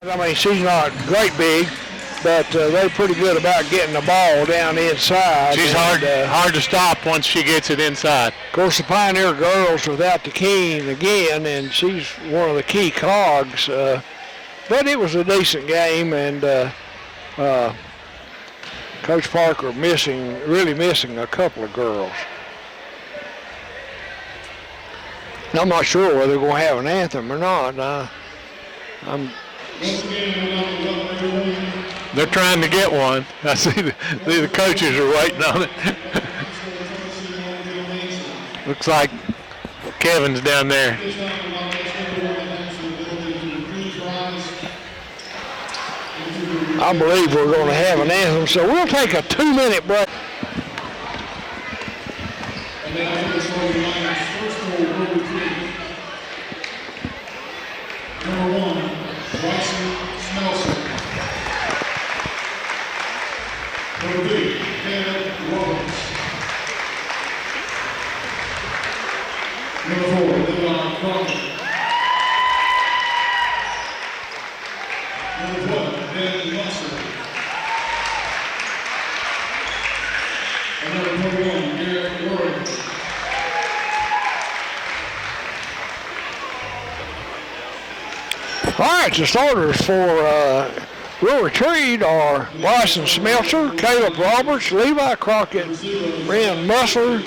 I mean, she's not great big, but they're pretty good about getting the ball down inside. She's hard to stop once she gets it inside. Of course, the Pioneer girls without the Keene again, and she's one of the key cogs. But it was a decent game, and Coach Parker really missing a couple of girls. I'm not sure whether they're going to have an anthem or not. They're trying to get one. I see the coaches are waiting on it. Looks like Kevin's down there. I believe we're going to have an anthem, so we'll take a 2-minute break. Number 1, Bryson Smelson. Number 2, Caleb Roberts. Number 4, Lebanon Crockett. Number 12, Ben Musser. And number 21, Garrett Warren. All right, the starters for Real Retreat are Bryson Smeltzer, Caleb Roberts, Levi Crockett, Ren Musser,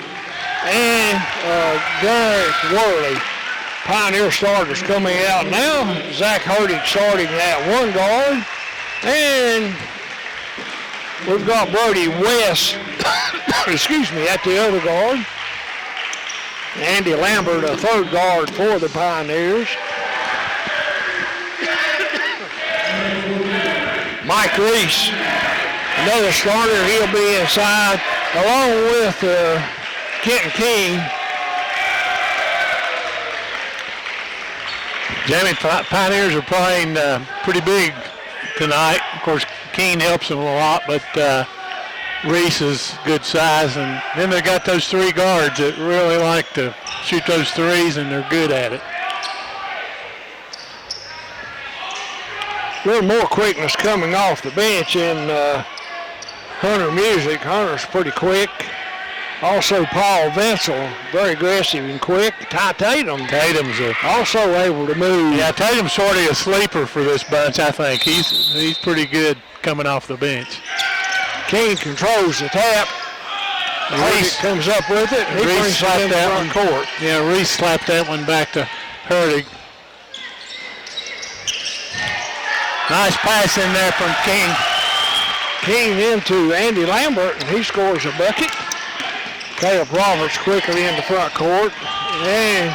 and Garrett Worley. Pioneer starters coming out now. Zach Hurdig starting at one guard. And we've got Brody West, excuse me, at the other guard. Andy Lambert, a third guard for the Pioneers. Mike Reese, another starter, he'll be inside, along with Kenton King. Jamie, Pioneers are playing pretty big tonight. Of course, Keene helps them a lot, but Reese is good size. And then they got those three guards that really like to shoot those threes, and they're good at it. A little more quickness coming off the bench in Hunter Music. Hunter's pretty quick. Also Paul Venzel, very aggressive and quick. Ty Tatum. Tatum's also able to move. Yeah, Tatum's sort of a sleeper for this bunch, I think. He's pretty good coming off the bench. King controls the tap. Reese comes up with it. He brings slapped that one court. Yeah, Reese slapped that one back to Hurdig. Nice pass in there from King. King into Andy Lambert, and he scores a bucket. Caleb Roberts quickly in the front court, and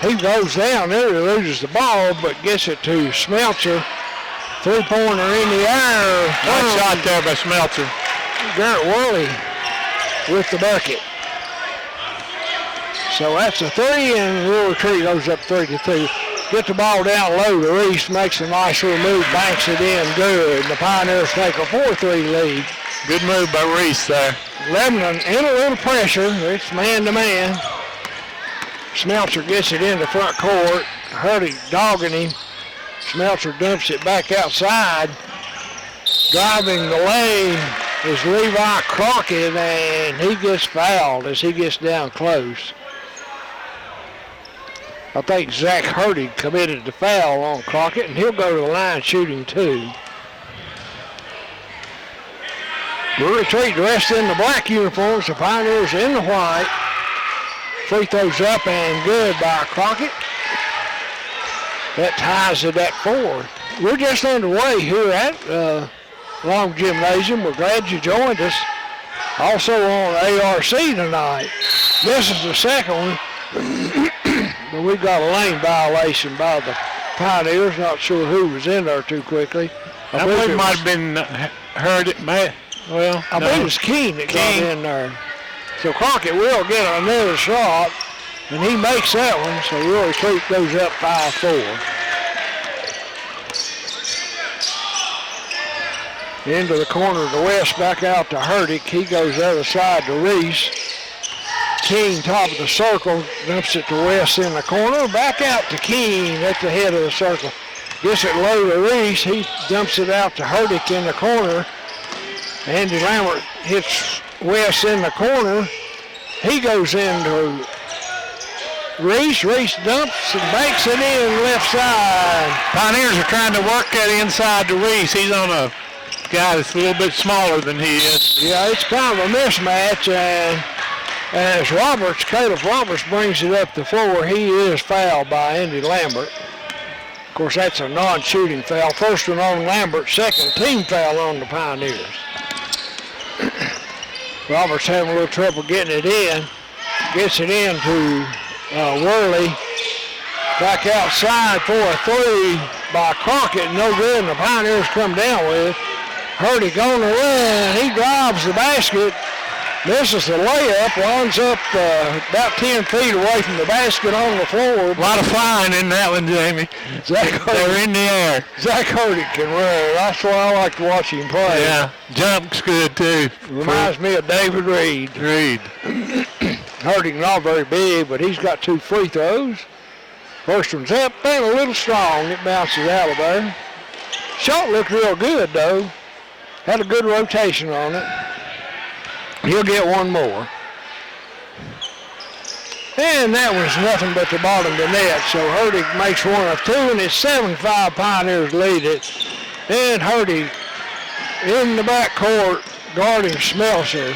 he goes down there, he loses the ball, but gets it to Smeltzer. Three-pointer in the air. Nice shot there by Smeltzer. Garrett Worley with the bucket. So that's a three, and Real Retreat goes up 3-2. Get the ball down low to Reese, makes a nice little move, banks it in good. The Pioneers take a 4-3 lead. Good move by Reese there. Lebanon in a little pressure. It's man-to-man. Smeltzer gets it in the front court. Hurdig dogging him. Smeltzer dumps it back outside. Driving the lane is Levi Crockett, and he gets fouled as he gets down close. I think Zach Hurdig committed the foul on Crockett, and he'll go to the line shooting two. Real Retreat dressed in the black uniforms, the Pioneers in the white. Free throws up and good by Crockett. That ties it at 4. We're just underway here at Long Gymnasium. We're glad you joined us. Also on ARC tonight. This is the second one. But we've got a lane violation by the Pioneers. Not sure who was in there too quickly. I believe it might have been I believe it was Keene that got in there. So Crockett will get another shot, and he makes that one, so Real Retreat goes up 5-4. Into the corner of the west, back out to Hurdig. He goes the other side to Reese. King, top of the circle, dumps it to West in the corner. Back out to Keene at the head of the circle. Gets it low to Reese. He dumps it out to Herdick in the corner. Andy Lambert hits West in the corner. He goes into Reese. Reese dumps and banks it in left side. Pioneers are trying to work that inside to Reese. He's on a guy that's a little bit smaller than he is. Yeah, it's kind of a mismatch, and as Caleb Roberts brings it up the floor, he is fouled by Andy Lambert. Of course, that's a non-shooting foul. First one on Lambert, second team foul on the Pioneers. Roberts having a little trouble getting it in. Gets it in to Worley. Back outside for a three by Crockett. No good, and the Pioneers come down with it. Herdick on the run. He drives the basket. Misses the layup. Runs up about 10 feet away from the basket on the floor. A lot of flying in that one, Jamie. They're in the air. Zach Herdick can run. That's why I like to watch him play. Yeah, jump's good too. Reminds me of David Reed. Herdick not very big, but he's got 2 free throws. First one's up and a little strong. It bounces out of there. Shot looked real good, though. Had a good rotation on it. He'll get one more. And that was nothing but the bottom of the net. So Herdick makes one of 2, and it's 7-5 Pioneers lead it. And Herdick in the backcourt guarding Smelser.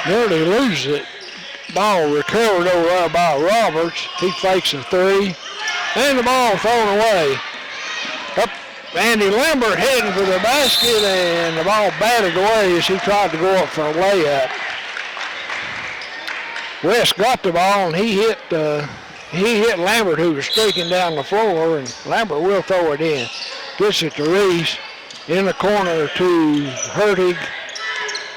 Nearly loses it. Ball recovered over there by Roberts. He fakes a 3. And the ball thrown away. Up Andy Lambert heading for the basket, and the ball batted away as he tried to go up for a layup. West got the ball, and he hit Lambert, who was streaking down the floor, and Lambert will throw it in. Gets it to Reese in the corner to Hertig,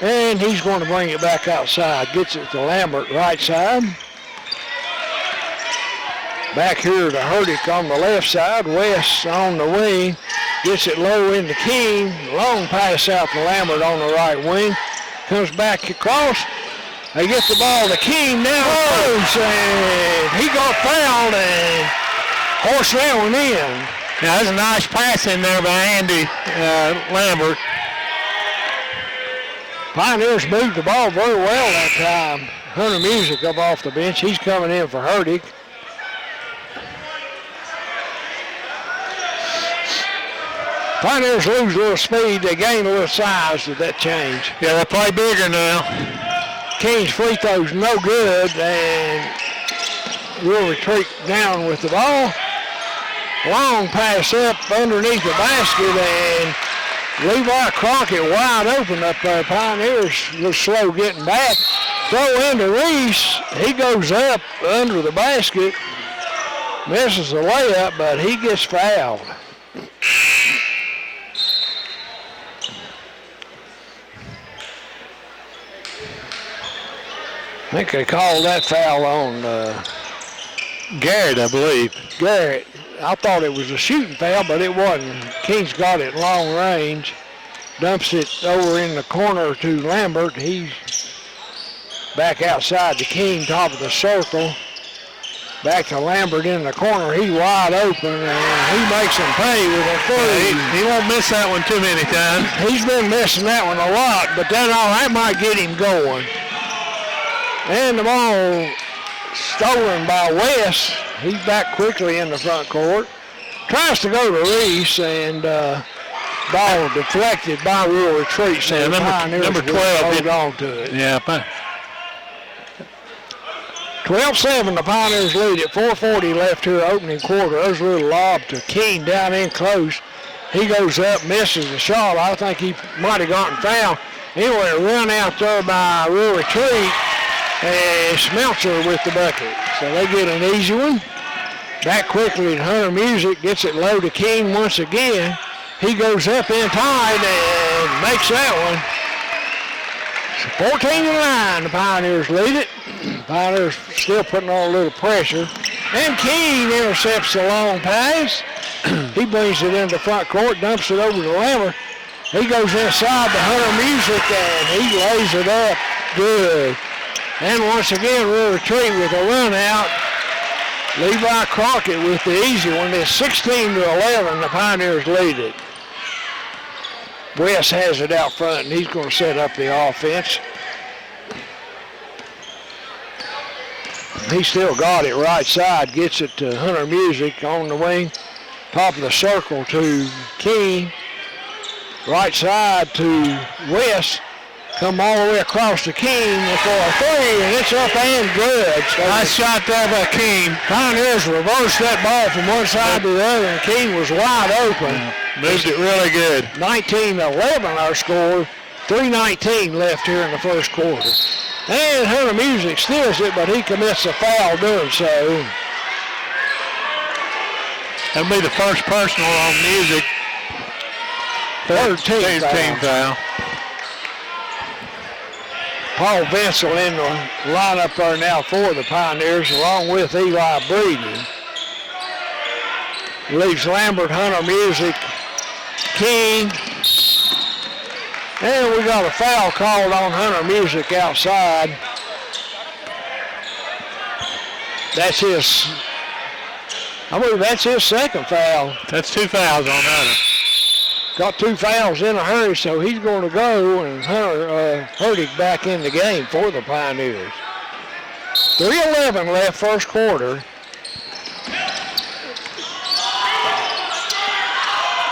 and he's going to bring it back outside. Gets it to Lambert right side. Back here to Hertig on the left side. West on the wing. Gets it low into King. Long pass out to Lambert on the right wing. Comes back across. They get the ball to King now. Close, and he got fouled and horse that one in. Yeah, that's a nice pass in there by Andy Lambert. Pioneers moved the ball very well that time. Hunter Music up off the bench. He's coming in for Hertig. Pioneers lose a little speed. They gain a little size with that change. Yeah, they play bigger now. King's free throw's no good, and we'll retreat down with the ball. Long pass up underneath the basket, and Levi Crockett wide open up there. Pioneers look slow getting back. Throw into Reese. He goes up under the basket. Misses the layup, but he gets fouled. I think they called that foul on Garrett, I believe. Garrett. I thought it was a shooting foul, but it wasn't. King's got it long range. Dumps it over in the corner to Lambert. He's back outside to King, top of the circle. Back to Lambert in the corner. He's wide open, and he makes him pay with a 3. He won't miss that one too many times. He's been missing that one a lot, but that might get him going. And the ball stolen by West. He's back quickly in the front court. Tries to go to Reese, and ball deflected by Rural Retreat. So yeah, number 12 hold on to it. Yeah. 12-7, the Pioneers lead at 4:40 left here, opening quarter. There's a little lob to King down in close. He goes up, misses the shot. I think he might have gotten fouled. Anyway, a run out there by Rural Retreat. And Smeltzer with the bucket. So they get an easy one. Back quickly to Hunter Music. Gets it low to King once again. He goes up in tight and makes that one. So 14-9, the Pioneers lead it. Pioneers still putting on a little pressure. And King intercepts the long pass. He brings it into the front court, dumps it over to Lambert. He goes inside to Hunter Music, and he lays it up good. And once again, we'll retreat with a run out. Levi Crockett with the easy one. It's 16-11. The Pioneers lead it. West has it out front, and he's going to set up the offense. He still got it right side. Gets it to Hunter Music on the wing. Top of the circle to King. Right side to West. Come all the way across to King for a three, and it's up and good. So nice shot there by King. Pioneers reversed that ball from one side to the other, and King was wide open. Moved it really good. 19-11 our score. 3:19 left here in the first quarter. And Hunter Music steals it, but he commits a foul doing so. That'll be the first personal on Music. 13 foul. Paul Vincel in the lineup there now for the Pioneers, along with Eli Breeden. Leaves Lambert, Hunter Music, King. And we got a foul called on Hunter Music outside. That's his, I believe that's his second foul. That's 2 fouls on Hunter. Got 2 fouls in a hurry, so he's going to go, and Hunter Hurtig back in the game for the Pioneers. 3:11 left first quarter.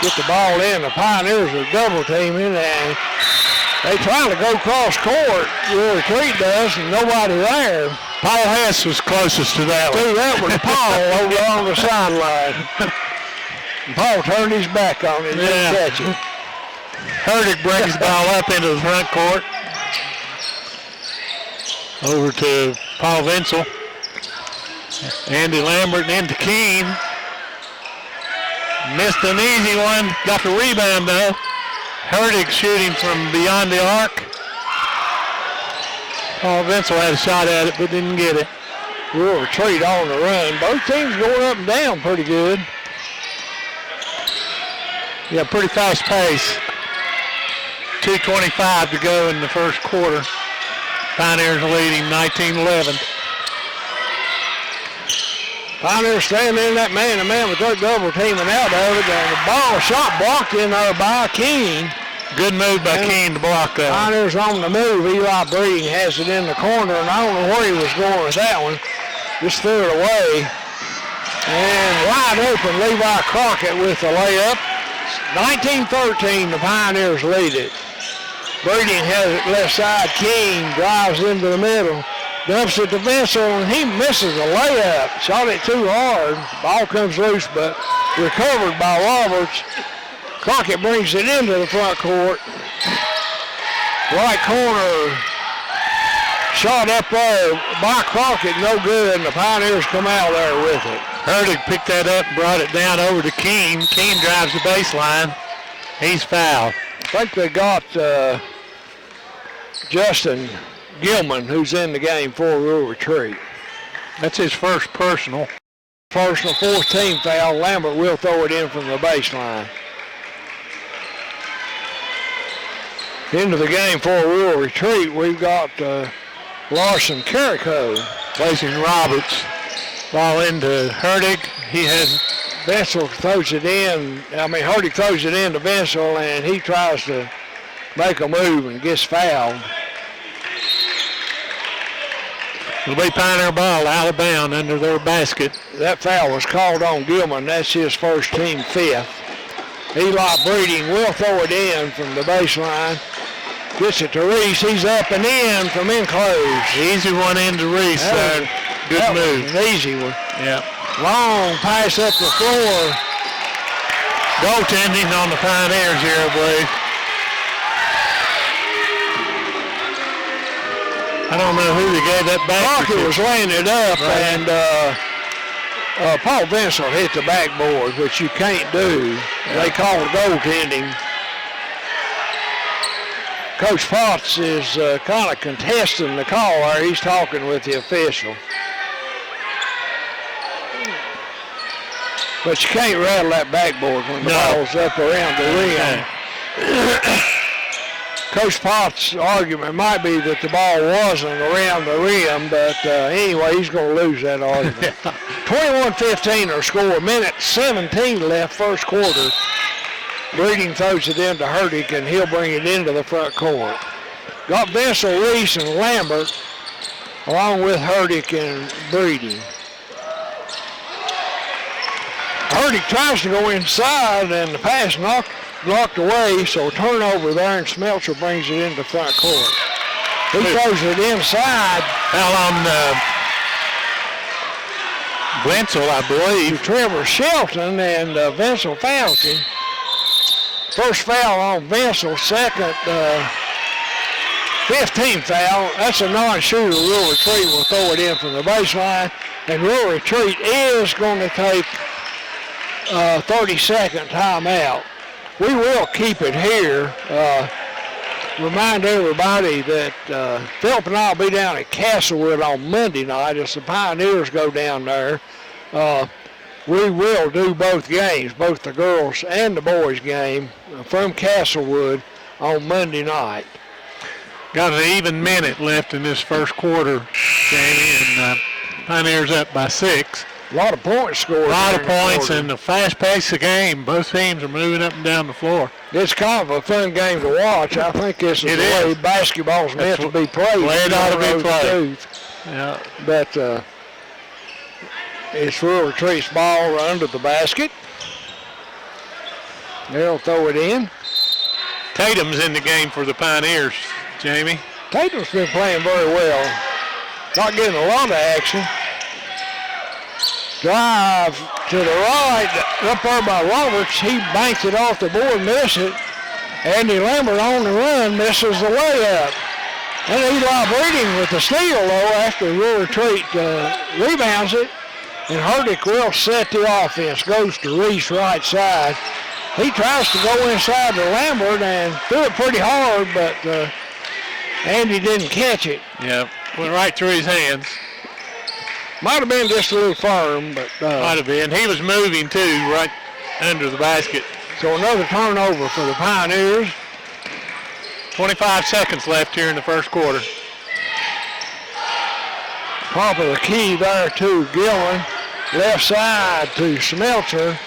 Get the ball in. The Pioneers are double teaming, and they trying to go cross court. The retreat does, and nobody there. Paul Hess was closest to that one. See, that was Paul over on the sideline. Paul turned his back on it and didn't catch it. Hurtig brings the ball up into the front court. Over to Paul Vincel. Andy Lambert and into Keene. Missed an easy one. Got the rebound though. Hurtig shooting from beyond the arc. Paul Vincel had a shot at it but didn't get it. We'll retreat on the run. Both teams going up and down pretty good. Yeah, pretty fast pace. 2:25 to go in the first quarter. Pioneers leading 19-11. Pioneers standing in that man-to-man with their double teaming out of it, and the ball shot blocked in there by King. Good move by King to block that. Pioneers on the move. Eli Breeden has it in the corner, and I don't know where he was going with that one. Just threw it away. And wide open, Levi Crockett with the layup. 19-13, the Pioneers lead it. Breeden has it left side. King drives into the middle. Dumps it to Vincel, and he misses a layup. Shot it too hard. Ball comes loose, but recovered by Roberts. Crockett brings it into the front court. Right corner. Shot up there by Crockett, no good, and the Pioneers come out there with it. Hurtig picked that up and brought it down over to Keene. Keene drives the baseline. He's fouled. I think they got Justin Gilman, who's in the game for Rural Retreat. That's his first personal. Personal, 14 foul. Lambert will throw it in from the baseline. Into the game for Rural Retreat, we've got Larson Carrico facing Roberts. Ball into Hurtig. He has Vincel throws it in. Hurtig throws it in to Vincel, and he tries to make a move and gets fouled. It'll be Pioneer ball out of bounds under their basket. That foul was called on Gilman. That's his first team fifth. Eli Breeding will throw it in from the baseline. Gets it to Reese. He's up and in from enclosed. Easy one into Reese. Good move. An easy one. Yeah. Long pass up the floor. Goaltending on the Pioneers here, I believe. I don't know who they gave that back Crockett was laying it up, right. And Paul Vincel hit the backboard, which you can't do. Yeah. They called goaltending. Coach Potts is kind of contesting the call there. He's talking with the official. But you can't rattle that backboard when the ball's up around the rim. Coach Potts' argument might be that the ball wasn't around the rim, but anyway, he's going to lose that argument. 21-15 our score. Minute 17 left first quarter. Breeding throws it into Herdick, and he'll bring it into the front court. Got Vensel, Reese, and Lambert, along with Herdick and Breeding. Herdick tries to go inside, and the pass blocked away, so turnover there, and Smeltzer brings it into front court. He throws it inside. Foul on Vensel, I believe. Trevor Shelton, and Vensel fouls him. First foul on Vensel, second 15th foul. That's a non-shooter. Real Retreat will throw it in from the baseline, and Real Retreat is going to take a 30-second timeout. We will keep it here. Remind everybody that Philip and I will be down at Castlewood on Monday night as the Pioneers go down there. We will do both games, both the girls and the boys game, from Castlewood on Monday night. Got an even minute left in this first quarter, Jamie, and Pioneers up by 6. A lot of points scored. A lot of points and a fast pace of game. Both teams are moving up and down the floor. It's kind of a fun game to watch. I think this is the way basketball's meant to be played. It ought to be played. Yeah. But it's Rural Retreat's ball under the basket. They'll throw it in. Tatum's in the game for the Pioneers, Jamie. Tatum's been playing very well. Not getting a lot of action. Drive to the right, up there by Roberts. He banks it off the board, miss it. Andy Lambert on the run, misses the layup. And Eli Breeding with the steal, though, after Rural Retreat rebounds it. And Herdick will set the offense. Goes to Reese right side. He tries to go inside to Lambert and threw it pretty hard, but Andy didn't catch it. Yeah, went right through his hands. Might have been just a little firm, but... might have been. He was moving, too, right under the basket. So another turnover for the Pioneers. 25 seconds left here in the first quarter. Top of the key there to Gillen. Left side to Smeltzer.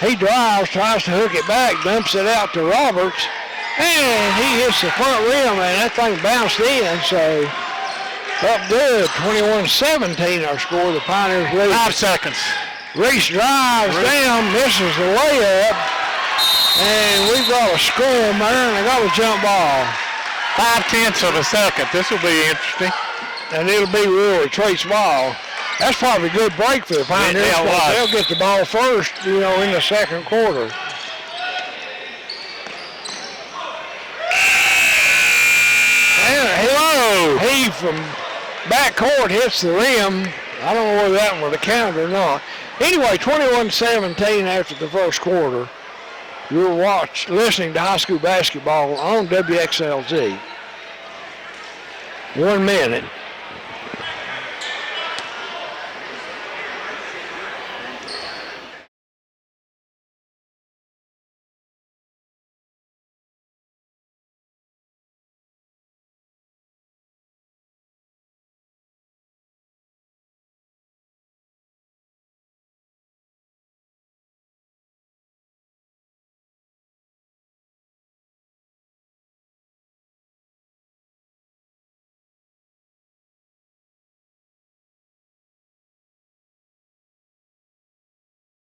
He drives, tries to hook it back, dumps it out to Roberts. And he hits the front rim, and that thing bounced in, so... Up good, 21-17 our score. The Pioneers lead. 5 seconds. Reese drives down, misses the layup, and we've got a scrum there, and they got a jump ball. 0.5 of a second. This will be interesting. And it'll be Rural Retreat's ball. That's probably a good break for the Pioneers. Yeah, they'll get the ball first, in the second quarter. And hello, he from backcourt hits the rim. I don't know whether that one was a count or not. Anyway, 21-17 after the first quarter. You're listening to high school basketball on WXLZ. 1 minute.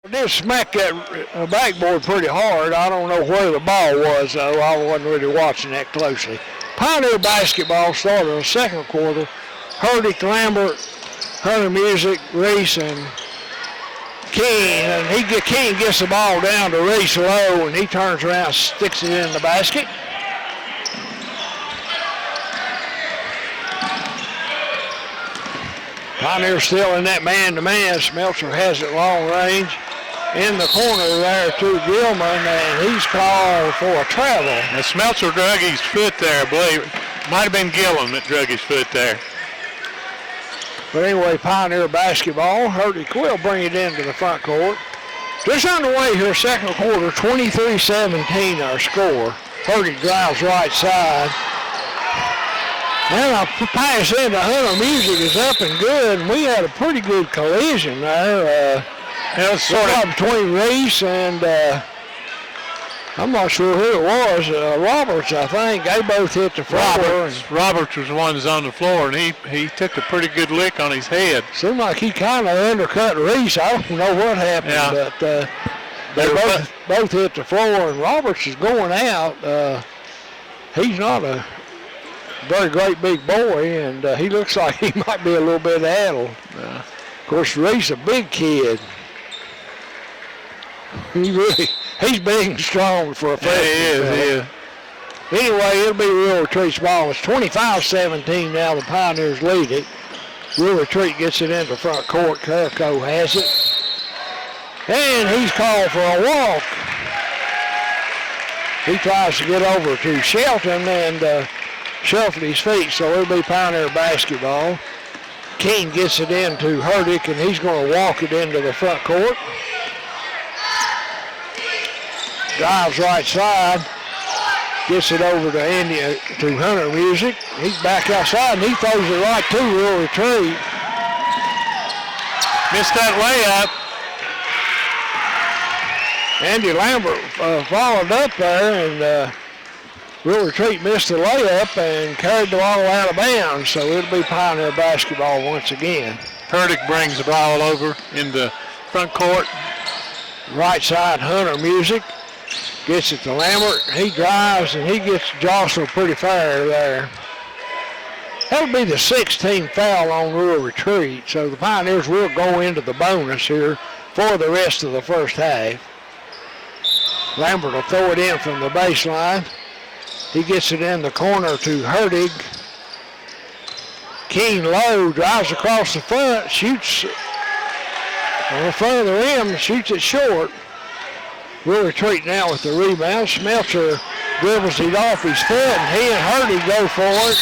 I did smack that backboard pretty hard. I don't know where the ball was, though. I wasn't really watching that closely. Pioneer basketball started in the second quarter. Herdick, Lambert, Hunter Music, Reese, and King. And King gets the ball down to Reese low, and he turns around, sticks it in the basket. Pioneer still in that man-to-man. Smeltzer has it long range. In the corner there to Gilman, and he's called for a travel. Now Smeltzer drug his foot there, I believe. Might have been Gillen that drug his foot there. But anyway, Pioneer basketball. Herdick will bring it into the front court. Just underway here, second quarter, 23-17 our score. Purdy drives right side. And a pass into Hunter Music is up and good. And we had a pretty good collision there. It was sort of between Reese and I'm not sure who it was. Roberts, I think. They both hit the floor. Roberts was the one that's on the floor, and he took a pretty good lick on his head. Seemed like he kind of undercut Reese. I don't know what happened, but they both hit the floor, and Roberts is going out. He's not a very great big boy, and he looks like he might be a little bit addled. Of course, Reese a big kid. He's big and strong for a freshman. Yeah, he is. Anyway, it'll be Real Retreat's ball. It's 25-17 now. The Pioneers lead it. Real Retreat gets it into front court. Carrico has it. And he's called for a walk. He tries to get over to Shelton and shuffled his feet, so it'll be Pioneer basketball. Keene gets it into Herdick, and he's going to walk it into the front court. Drives right side, gets it over to Hunter Music. He's back outside, and he throws it right to Real Retreat. Missed that layup. Andy Lambert followed up there, and Real Retreat missed the layup and carried the ball out of bounds, so it'll be Pioneer basketball once again. Herdick brings the ball over in the front court. Right side, Hunter Music. Gets it to Lambert. He drives, and he gets jostled pretty fair there. That'll be the 16th foul on Real Retreat, so the Pioneers will go into the bonus here for the rest of the first half. Lambert will throw it in from the baseline. He gets it in the corner to Herdig. Keene low, drives across the front, shoots on the front of the rim, shoots it short. Real Retreat now with the rebound. Smeltzer dribbles it off his foot, and he and Herdig go for it.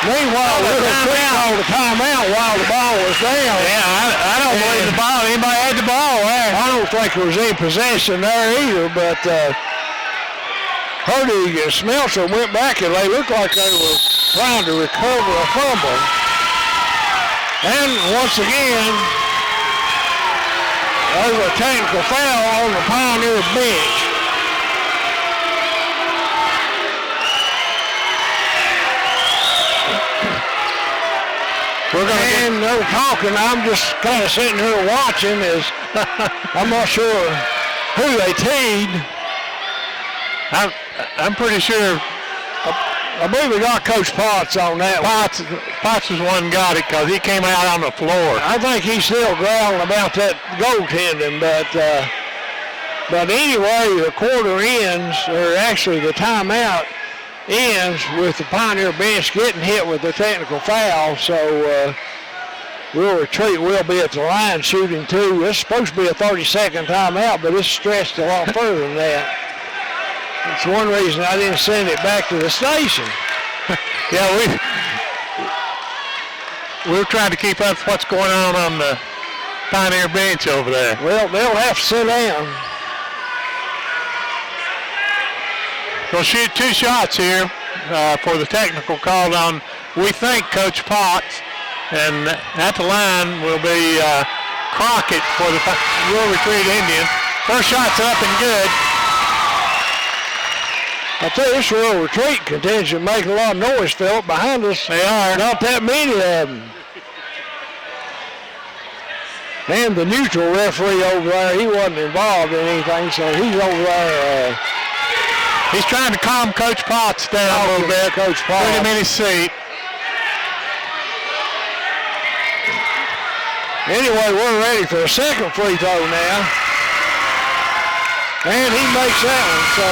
Meanwhile, Real Retreat called a timeout while the ball was down. Yeah, I don't believe the ball. Anybody had the ball there? I don't think there was any possession there either, but Herdig and Smeltzer went back, and they looked like they were trying to recover a fumble. And once again, there's a technical foul on the Pioneer bench. And they're talking. I'm just kind of sitting here watching. I'm not sure who they teed. I'm pretty sure. I believe we got Coach Potts on that. Potts was one got it because he came out on the floor. I think he's still growling about that goaltending, but anyway, the quarter ends, or actually the timeout ends with the Pioneer bench getting hit with the technical foul. So Real Retreat will be at the line shooting two. It's supposed to be a 30-second timeout, but it's stretched a lot further than that. That's one reason I didn't send it back to the station. Yeah, we're trying to keep up with what's going on the Pioneer bench over there. Well, they'll have to sit down. We'll shoot two shots here for the technical called on, we think, Coach Potts. And at the line will be Crockett for the Real Retreat Indians. First shot's up and good. I tell you, this Real Retreat contingent making a lot of noise, Philip, behind us. They are. Not that many of them. And the neutral referee over there, he wasn't involved in anything, so he's over there. He's trying to calm Coach Potts down a little bit. Coach Potts. Put him in his seat. Anyway, we're ready for a second free throw now. And he makes that one, so...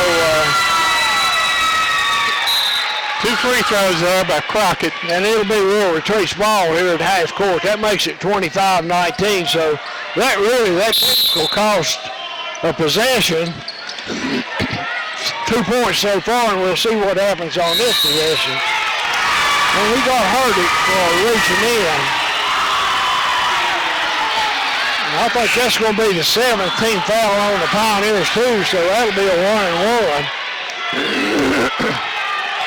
two free throws there by Crockett. And it'll be Real Retreat's ball here at half court. That makes it 25-19. So that technical cost a possession. 2 points so far, and we'll see what happens on this possession. And we got Herdick reaching in. I think that's going to be the 17th foul on the Pioneers too, so that'll be a 1-and-1.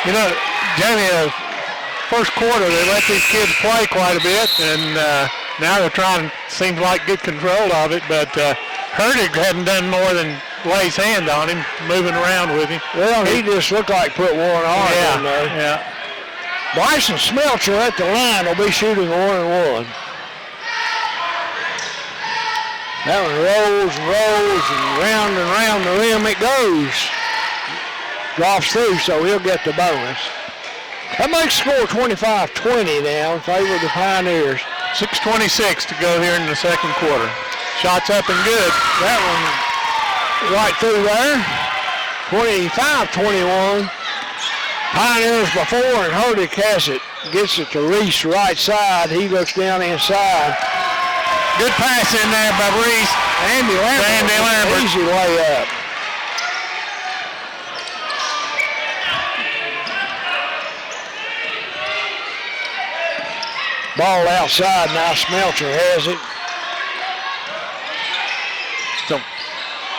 You know, Jamie, first quarter they let these kids play quite a bit, and now they're trying, seems like, get control of it, but Hertig hadn't done more than lay his hand on him, moving around with him. Well, he just looked like put one arm in there. Yeah. Bryson Smeltzer at the line will be shooting 1-and-1. That one rolls and rolls and round the rim it goes. Drops through, so he'll get the bonus. That makes the score 25-20 now in favor of the Pioneers. 6:26 to go here in the second quarter. Shots up and good. That one right through there. 25-21. Pioneers before, and Hertig has it. Gets it to Reese right side. He looks down inside. Good pass in there by Reese. Andy Lambert. Easy layup. Ball outside now. Smeltzer has it.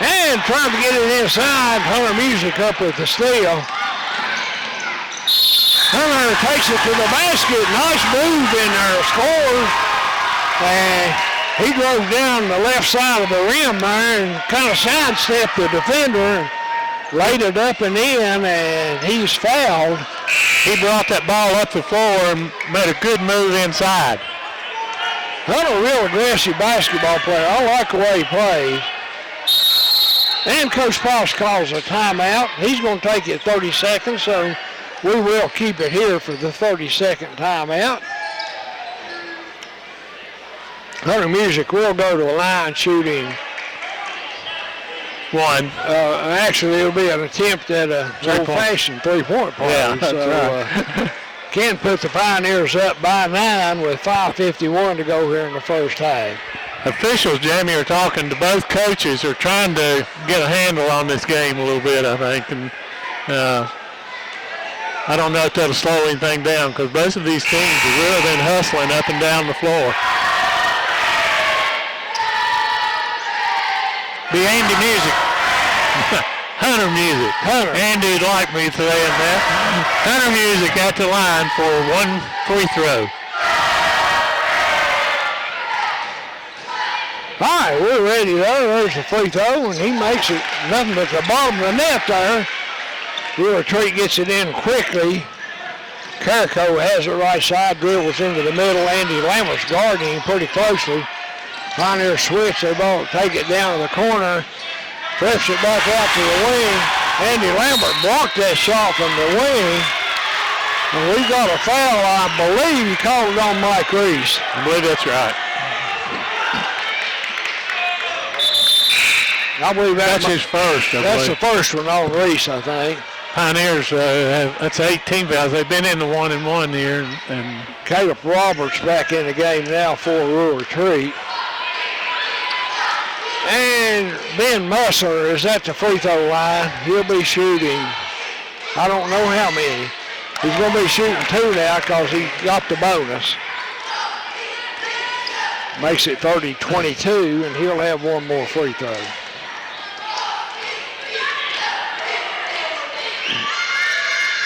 And trying to get it inside. Hunter Music up with the steal. Hunter takes it to the basket. Nice move in there. Scores. And he drove down the left side of the rim there and kind of sidestepped the defender. Laid it up and in, and he's fouled. He brought that ball up the floor and made a good move inside. Hunter, a real aggressive basketball player. I like the way he plays. And Coach Poss calls a timeout. He's going to take it 30 seconds, so we will keep it here for the 30-second timeout. Hunter Music will go to a line shooting. One. Actually, it'll be an attempt at a old-fashioned three-point play. Yeah, that's right. Can put the Pioneers up by 9 with 5:51 to go here in the first half. Officials, Jamie, are talking to both coaches. Are trying to get a handle on this game a little bit, I think. And I don't know if that'll slow anything down because both of these teams have really been hustling up and down the floor. Be Andy Music. Hunter Music. Hunter. Andy'd like me saying that. Hunter Music at the line for one free throw. All right, we're ready there. There's the free throw, and he makes it nothing but the bottom of the net there. Real Retreat gets it in quickly. Carrico has it right side, dribbles into the middle. Andy Lambert's guarding him pretty closely. Pioneer switch, they both take it down to the corner. Flips it back out to the wing. Andy Lambert blocked that shot from the wing. And we got a foul, I believe he called it on Mike Reese. I believe that's right. I believe that's his first. That's the first one on Reese, I think. Pioneers, that's 18 fouls. They've been in the 1-and-1 here. And Caleb Roberts back in the game now for Rural Retreat. And Ben Musser is at the free throw line. He'll be shooting, I don't know how many. He's going to be shooting 2 now because he got the bonus. Makes it 30-22, and he'll have one more free throw.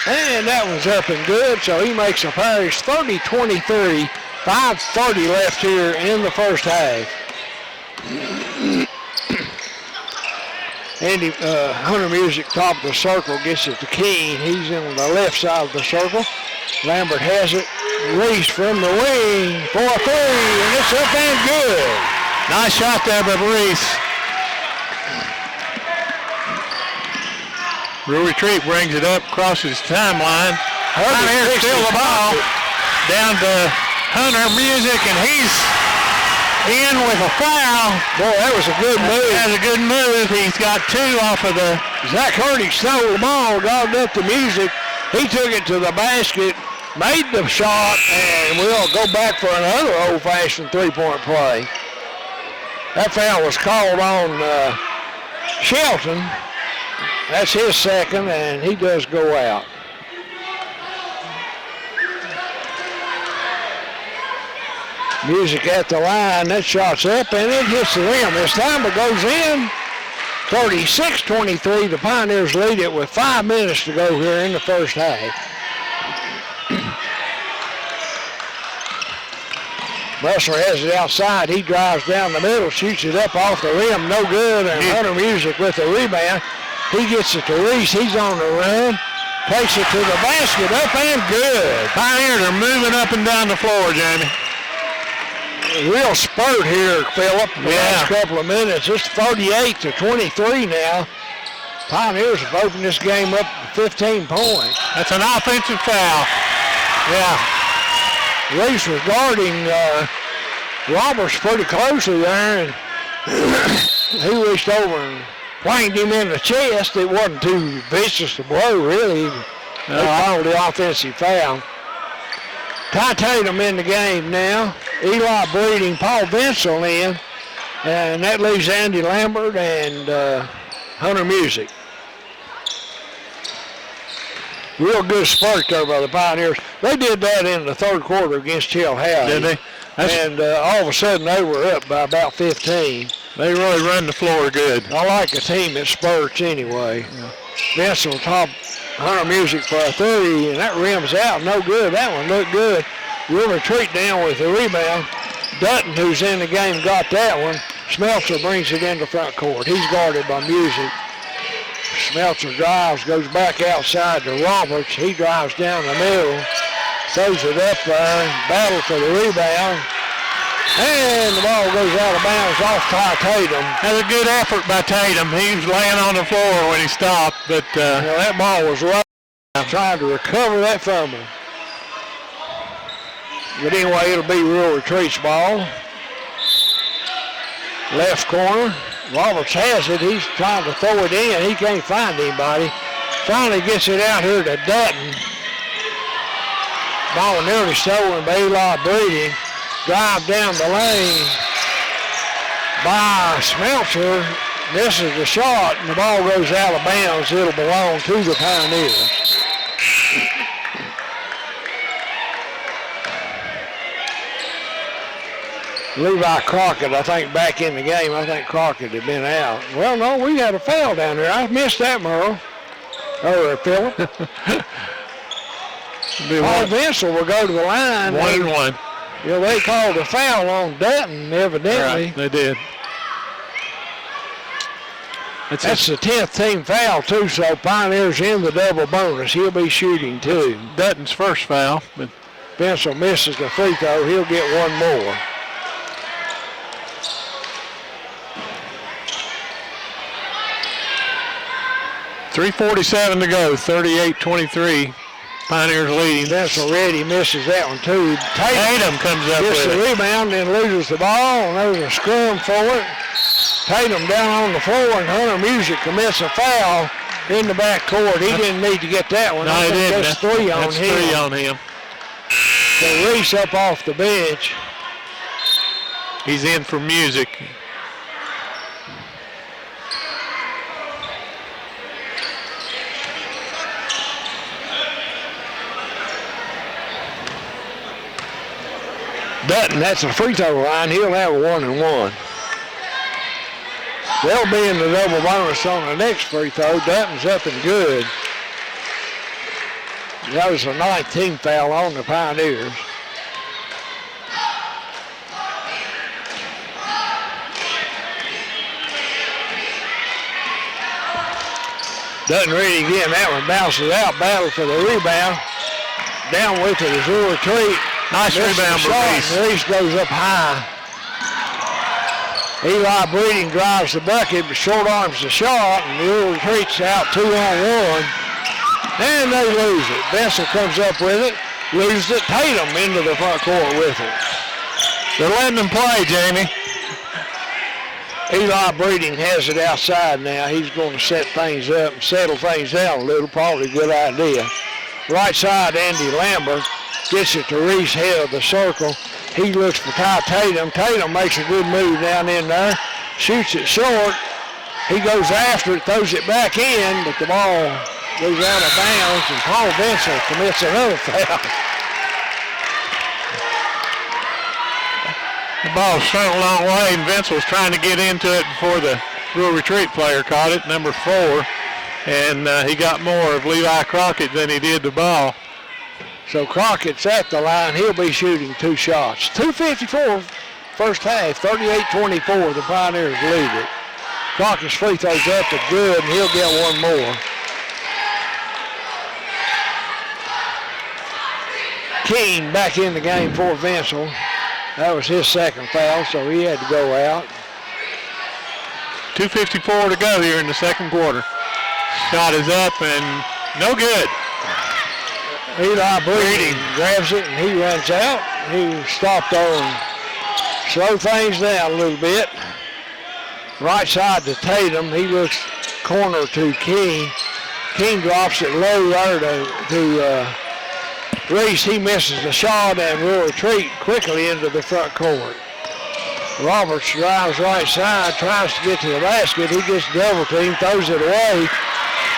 And that one's up and good, so he makes a Parish 30-23, 5:30 left here in the first half. Andy Hunter Music, top of the circle, gets it to Keene. He's in the left side of the circle. Lambert has it. Reese from the wing for a 3, and it's up and good. Nice shot there by Reese. Rural Retreat brings it up, crosses the timeline. Pioneers steal the ball down to Hunter Music, and he's in with a foul. Boy, that was a good move. That was a good move. He's got 2 off of the... Zach Hertig stole the ball, got it up to Music. He took it to the basket, made the shot, and we'll go back for another old-fashioned three-point play. That foul was called on Shelton. That's his second, and he does go out. Music at the line. That shot's up and it hits the rim. This time it goes in. 36-23. The Pioneers lead it with 5 minutes to go here in the first half. Bustler has it outside. He drives down the middle, shoots it up off the rim. No good. And Hunter Music with the rebound. He gets it to Reese. He's on the run. Takes it to the basket. Up and good. Pioneers are moving up and down the floor, Jamie. Real spurt here, Phillip. The last couple of minutes. It's 38-23 now. Pioneers have opened this game up to 15 points. That's an offensive foul. Yeah. Reese was guarding Roberts pretty closely there, and he reached over and wanged him in the chest. It wasn't too vicious a blow, really. They called the offensive foul. Ty Tatum in the game now. Eli Breeding, Paul Vinsel in, and that leaves Andy Lambert and Hunter Music. Real good spurt there by the Pioneers. They did that in the third quarter against Chilhowee. Did they? And all of a sudden they were up by about 15. They really run the floor good. I like a team that spurts anyway. Yeah. Vinsel top Hunter Music for a 30, and that rim's out. No good. That one looked good. We'll retreat down with the rebound. Dutton, who's in the game, got that one. Smeltzer brings it into front court. He's guarded by Music. Smeltzer drives, goes back outside to Roberts. He drives down the middle, throws it up there, battle for the rebound. And the ball goes out of bounds off Ty Tatum. That's a good effort by Tatum. He was laying on the floor when he stopped, but that ball was right. Trying to recover that fumble. But anyway, it'll be Rural Retreat's ball. Left corner. Roberts has it. He's trying to throw it in. He can't find anybody. Finally gets it out here to Dutton. Ball nearly stolen by Eli Breeding. Drive down the lane by Smeltzer. Misses the shot, and the ball goes out of bounds. It'll belong to the Pioneers. Levi Crockett, I think, back in the game. I think Crockett had been out. Well, no, we had a foul down there. I missed that, Merle. Or Phillip. Paul Vinsel will go to the line. 1-1. Yeah, they called a foul on Dutton, evidently. Right, they did. That's the 10th team foul, too, so Pioneers in the double bonus. He'll be shooting, too. Dutton's first foul. But Vinsel misses the free throw. He'll get one more. .347 to go, 38-23. Pioneers leading. Vinsel Reddy misses that one, too. Tatum comes up with it. Gets the rebound, then loses the ball, and there's a scrum for it. Tatum down on the floor, and Hunter Music commits a foul in the back court. He didn't need to get that one. No, he didn't. That's three on him. Three on him. So Reese up off the bench. He's in for Music. Dutton, that's a free throw line. He'll have a 1-and-1. They'll be in the double bonus on the next free throw. Dutton's up and good. That was a 19th foul on the Pioneers. Dutton ready again. That one bounces out. Battle for the rebound. Down with it is Rural Retreat. Nice rebound for Reese. Reese goes up high. Eli Breeding drives the bucket, but short arms the shot, and Rural Retreat's out 2-on-1. And they lose it. Vinsel comes up with it, loses it. Tatum into the front court with it. They're letting them play, Jamie. Eli Breeding has it outside now. He's going to set things up and settle things down a little. Probably a good idea. Right side, Andy Lambert gets it to Reese, head of the circle. He looks for Ty Tatum. Tatum makes a good move down in there. Shoots it short. He goes after it, throws it back in, but the ball goes out of bounds, and Paul Vinsel commits another foul. The ball swung a long way, and Vince was trying to get into it before the Rural Retreat player caught it, number 4. And he got more of Levi Crockett than he did the ball. So Crockett's at the line. He'll be shooting 2 shots. 2:54 first half, 38-24. The Pioneers lead it. Crockett's free throws up to good, and he'll get one more. Keene back in the game for Vincel. That was his second foul, so he had to go out. 2:54 to go here in the second quarter. Shot is up and no good. Eli Breeding grabs it and he runs out. He stopped on, slow things down a little bit. Right side to Tatum. He looks corner to Keene. Keene drops it low there to Reese. He misses the shot and will retreat quickly into the front court. Roberts drives right side, tries to get to the basket. He gets double teamed, throws it away.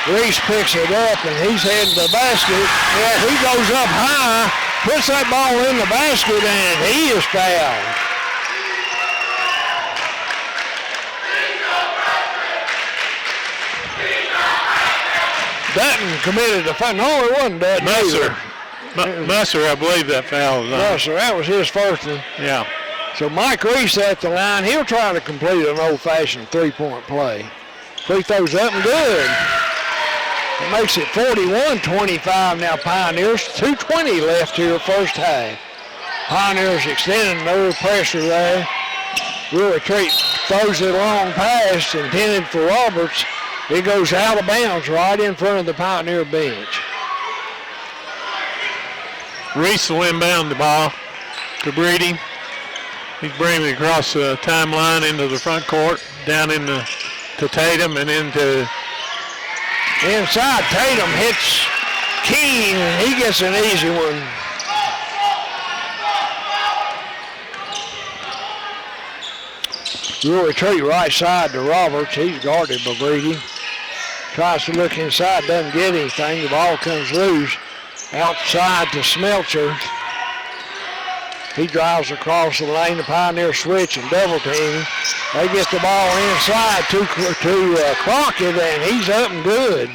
Reese picks it up and he's heading to the basket. Yeah, he goes up high, puts that ball in the basket, and he is fouled. Dutton committed the foul. No, it wasn't Dutton. Musser, I believe that foul was on. Musser, that was his first one. Yeah. So Mike Reese at the line. He'll try to complete an old-fashioned three-point play. Free throws up and good. It makes it 41-25 now, Pioneers. 2:20 left here first half. Pioneers extending no pressure there. Will Retreat throws it long pass intended for Roberts. It goes out of bounds right in front of the Pioneer bench. Reese will inbound the ball to Breeding. He's bringing it across the timeline into the front court, down into Tatum and into inside. Tatum hits Keene, and he gets an easy one. Will Retreat right side to Roberts. He's guarded by Breeding. Tries to look inside, doesn't get anything. The ball comes loose. Outside to Smeltzer. He drives across the lane. The Pioneer switch and double team. They get the ball inside to Crockett, and he's up and good.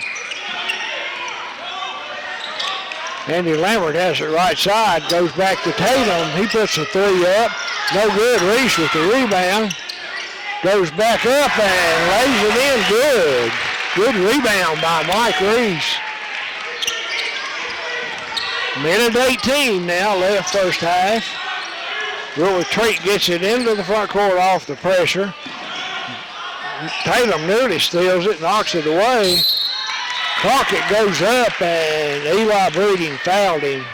Andy Lambert has it right side. Goes back to Tatum. He puts the three up. No good. Reese with the rebound. Goes back up and lays it in good. Good rebound by Mike Reese. Minute 18 now left first half. Will Retreat gets it into the front court off the pressure. Tatum nearly steals it, knocks it away. Crockett goes up and Eli Breeding fouled him.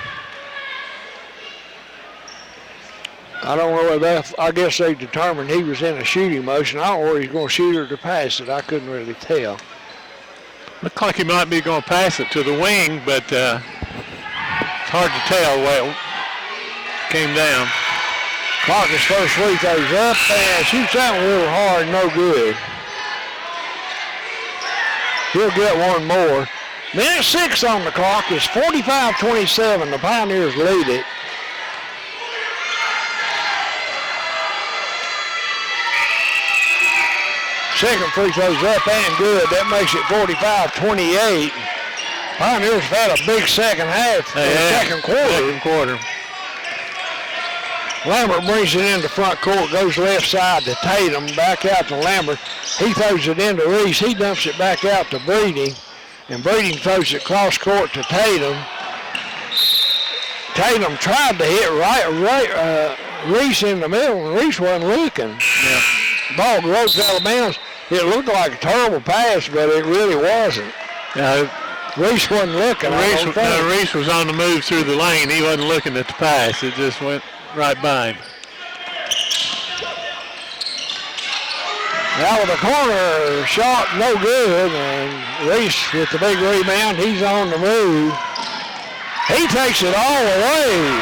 I don't know whether I guess they determined he was in a shooting motion. I don't know whether he's going to shoot or to pass it. I couldn't really tell. Looked like he might be going to pass it to the wing, but it's hard to tell the way it came down. Crockett's first free throw's up and shoots that one a little hard, no good. He'll get one more. Minute 6 on the clock. It's 45-27. The Pioneers lead it. Second free throw's up and good. That makes it 45-28. Pioneers have had a big second half, second quarter. Lambert brings it into front court, goes left side to Tatum, back out to Lambert. He throws it into Reese. He dumps it back out to Breeding, and Breeding throws it cross court to Tatum. Tatum tried to hit Reese in the middle, and Reese wasn't looking. Yeah. Ball goes out of bounds. It looked like a terrible pass, but it really wasn't. Reese wasn't looking. Reese was on the move through the lane. He wasn't looking at the pass. It just went right by him. Now with a corner shot, no good, and Reese with the big rebound. He's on the move. He takes it all away.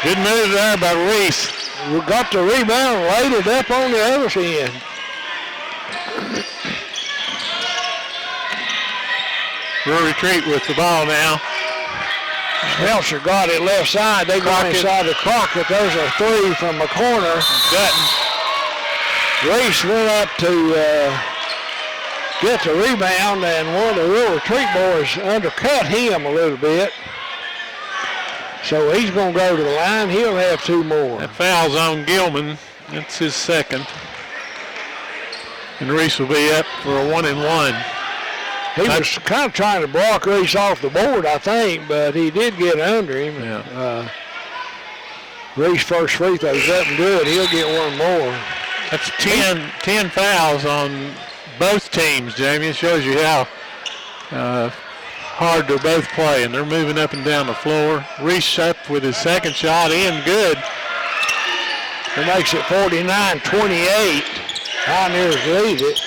Good move there by Reese. We got the rebound, laid it up on the other end. We'll retreat with the ball now. Meltzer got it left side. They go inside the Crockett. There's a three from the corner. Dutton. Reese went up to get the rebound, and one of the Real Retreat boys undercut him a little bit. So he's going to go to the line. He'll have two more. That foul's on Gilman. That's his second. And Reese will be up for a 1-and-1. He was kind of trying to block Reese off the board, I think, but he did get under him. Yeah. Reese first free throw's up and good. He'll get one more. That's 10 fouls on both teams, Jamie. It shows you how hard they're both playing. They're moving up and down the floor. Reese up with his second shot in good. It makes it 49-28. Pioneers lead it.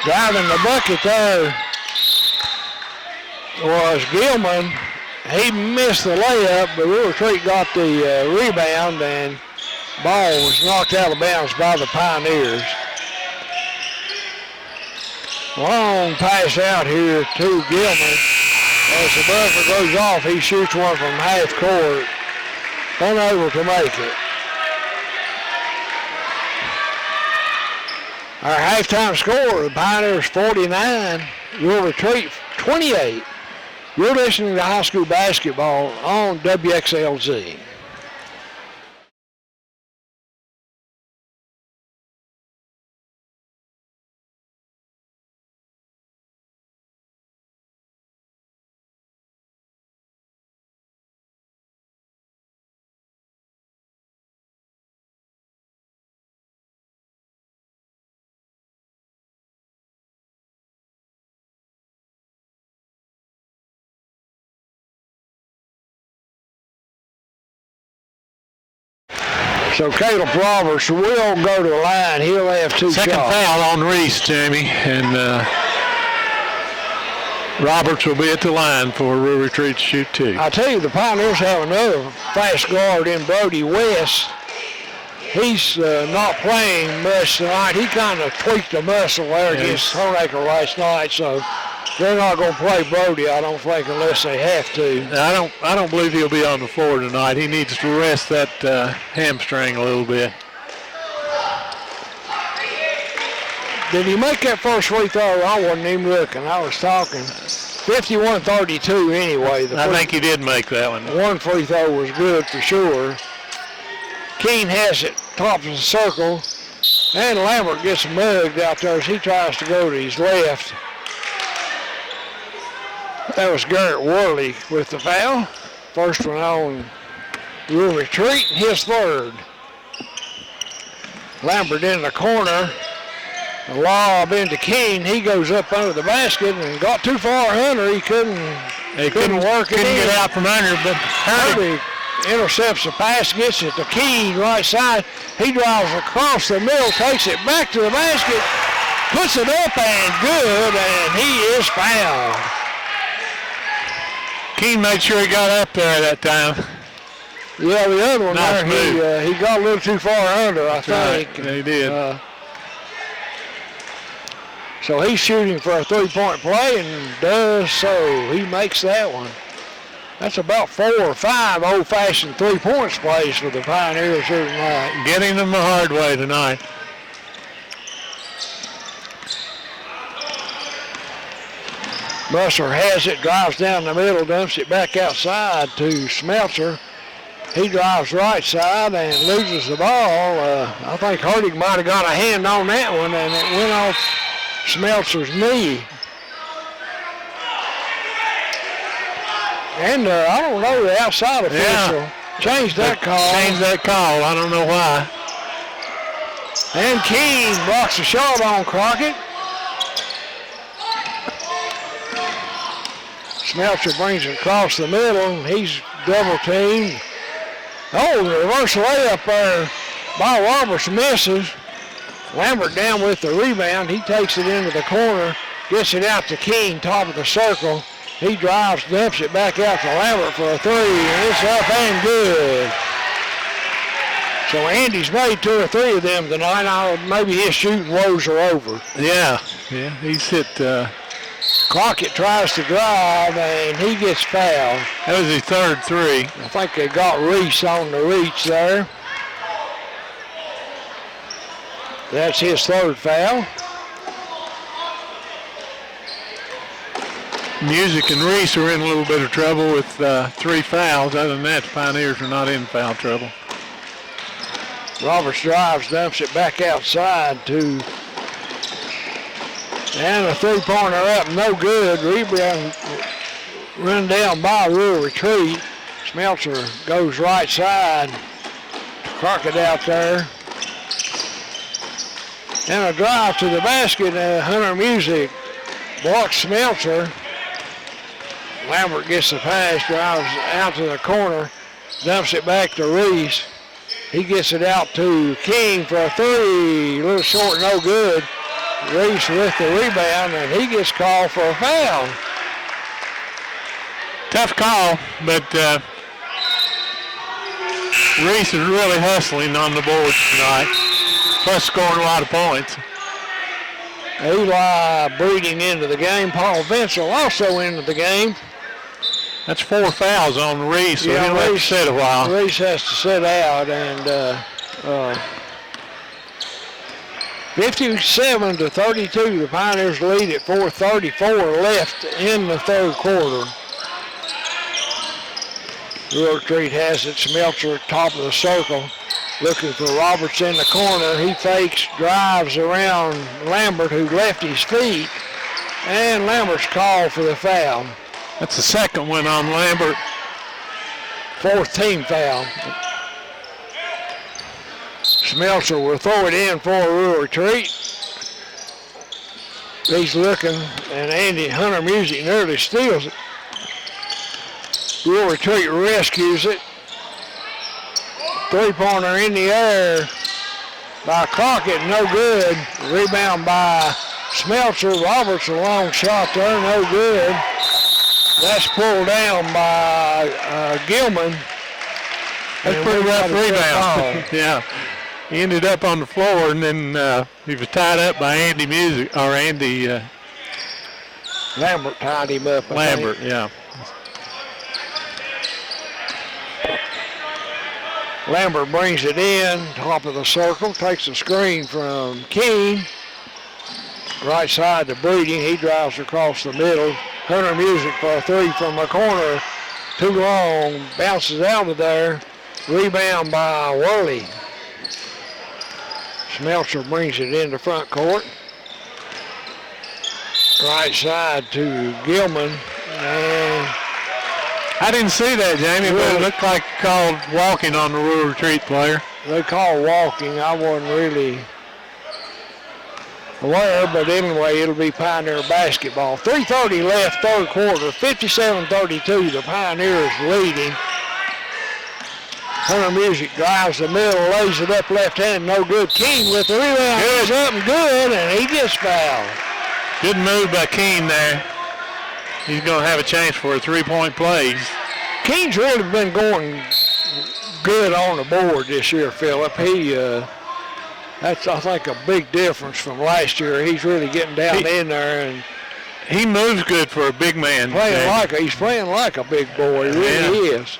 Driving the bucket there was Gilman. He missed the layup, but Real Retreat got the rebound, and ball was knocked out of bounds by the Pioneers. Long pass out here to Gilman. As the buzzer goes off, he shoots one from half court. Unable to make it. Our halftime score, the Pioneers 49, Real Retreat 28. You're listening to high school basketball on WXLZ. So Caleb Roberts will go to the line. He'll have two Second shots. foul on Reese, Jamie, and Roberts will be at the line for Real Retreat to shoot two. I tell you, the Pioneers have another fast guard in Brody West. He's not playing much tonight. He kind of tweaked a muscle there against Honaker last night, so they're not going to play Brody, I don't think, unless they have to. I don't believe he'll be on the floor tonight. He needs to rest that hamstring a little bit. Did he make that first free throw? I wasn't even looking. I was talking. 51-32 anyway. I think he did make that one. One free throw was good for sure. Keene has it, top of the circle, and Lambert gets mugged out there as he tries to go to his left. That was Garrett Worley with the foul. First one on Real Retreat, and his third. Lambert in the corner. The lob into Keene. He goes up under the basket and got too far under. He couldn't work it in. Get out from under, but Herbie intercepts the pass, gets it to Keene, right side. He drives across the middle, takes it back to the basket, puts it up and good, and he is fouled. Keene made sure he got up there that time. Yeah, the other one Nice there, he got a little too far under, I think. Right. He did. So he's shooting for a three-point play and does so. He makes that one. That's about 4 or 5 old-fashioned three-point plays for the Pioneers here tonight. Getting them the hard way tonight. Busser has it, drives down the middle, dumps it back outside to Smeltzer. He drives right side and loses the ball. I think Hardig might have got a hand on that one, and it went off Smeltzer's knee. And I don't know, the outside official changed that call. Changed that call. I don't know why. And Keene blocks a shot on Crockett. Smeltzer brings it across the middle. He's double teamed. Oh, the reverse layup there by Roberts misses. Lambert down with the rebound. He takes it into the corner, gets it out to Keene, top of the circle. He drives, dumps it back out to Lambert for a three, and it's up and good. So Andy's made 2 or 3 of them tonight. Maybe his shooting woes are over. Yeah, he's hit Crockett tries to drive, and he gets fouled. That was his third three. I think they got Reese on the reach there. That's his third foul. Music and Reese are in a little bit of trouble with 3 fouls. Other than that, the Pioneers are not in foul trouble. Roberts drives, dumps it back outside to, and a three-pointer up, no good. Rebound run down by Rural Retreat. Smeltzer goes right side. Crockett out there. And a drive to the basket. Hunter Music blocks Smeltzer. Lambert gets the pass, drives out to the corner, dumps it back to Reese. He gets it out to King for a three. A little short, no good. Reese with the rebound, and he gets called for a foul. Tough call, but Reese is really hustling on the boards tonight, plus scoring a lot of points. Eli Breeding into the game. Paul Vincel also into the game. That's 4 fouls on Reese, so Yeah, he'll have to sit a while. Reese has to sit out, and 57-32. The Pioneers lead at 4:34 left in the third quarter. Rural Retreat has it. Smeltzer at top of the circle. Looking for Roberts in the corner. He fakes, drives around Lambert, who left his feet. And Lambert's called for the foul. That's the second one on Lambert. Fourth team foul. Smeltzer will throw it in for Rural Retreat. He's looking, and Andy Hunter Music nearly steals it. Rural Retreat rescues it. Three-pointer in the air by Crockett, no good. Rebound by Smeltzer. Roberts, a long shot there, no good. That's pulled down by Gilman. That's a pretty rough rebound. Yeah. He ended up on the floor, and then he was tied up by Andy Music, or Andy Lambert tied him up. Lambert, yeah. Lambert brings it in, top of the circle, takes a screen from King. Right side to Breeding. He drives across the middle. Hunter Music for a three from the corner. Too long. Bounces out of there. Rebound by Worley. Smeltzer brings it into front court. Right side to Gilman. And I didn't see that, Jamie, but it looked like called walking on the Rural Retreat player. they call walking. I wasn't really aware, but anyway, it'll be Pioneer basketball. 3:30 left, third quarter, 57-32. The Pioneers leading. Hunter Music drives the middle, lays it up left hand, no good. King with the rebound, goes up and good, and he gets fouled. Good move by Keene there. He's going to have a chance for a three-point play. King's really been going good on the board this year, Phillip. That's, I think, a big difference from last year. He's really getting down in there and he moves good for a big man. he's playing like a big boy. He really is.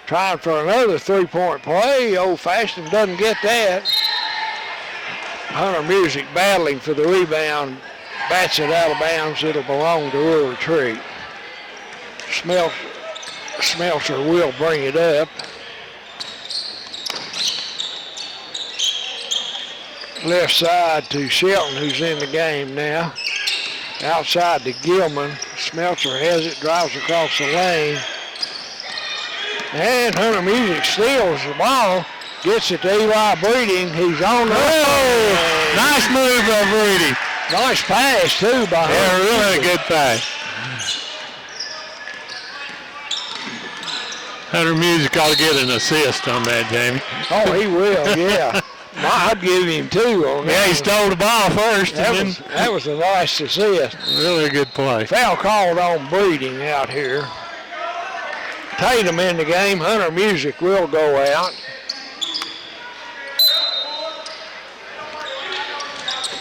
Trying for another three-point play. Old-fashioned doesn't get that. Hunter Music battling for the rebound. Bats it out of bounds. It'll belong to Rural Retreat. Smeltzer will bring it up. Left side to Shelton, who's in the game now. Outside to Gilman. Smeltzer has it, drives across the lane. And Hunter Music steals the ball. Gets it to Eli Breeding. He's on the Nice move by Breeding. Nice pass, too, by Hunter. Yeah, really good pass. Hunter Music ought to get an assist on that, Jamie. Oh, he will, yeah. I'd give him two on that. Yeah, he stole the ball first. That was a nice assist. Really a good play. Foul called on Breeding out here. Tatum in the game. Hunter Music will go out.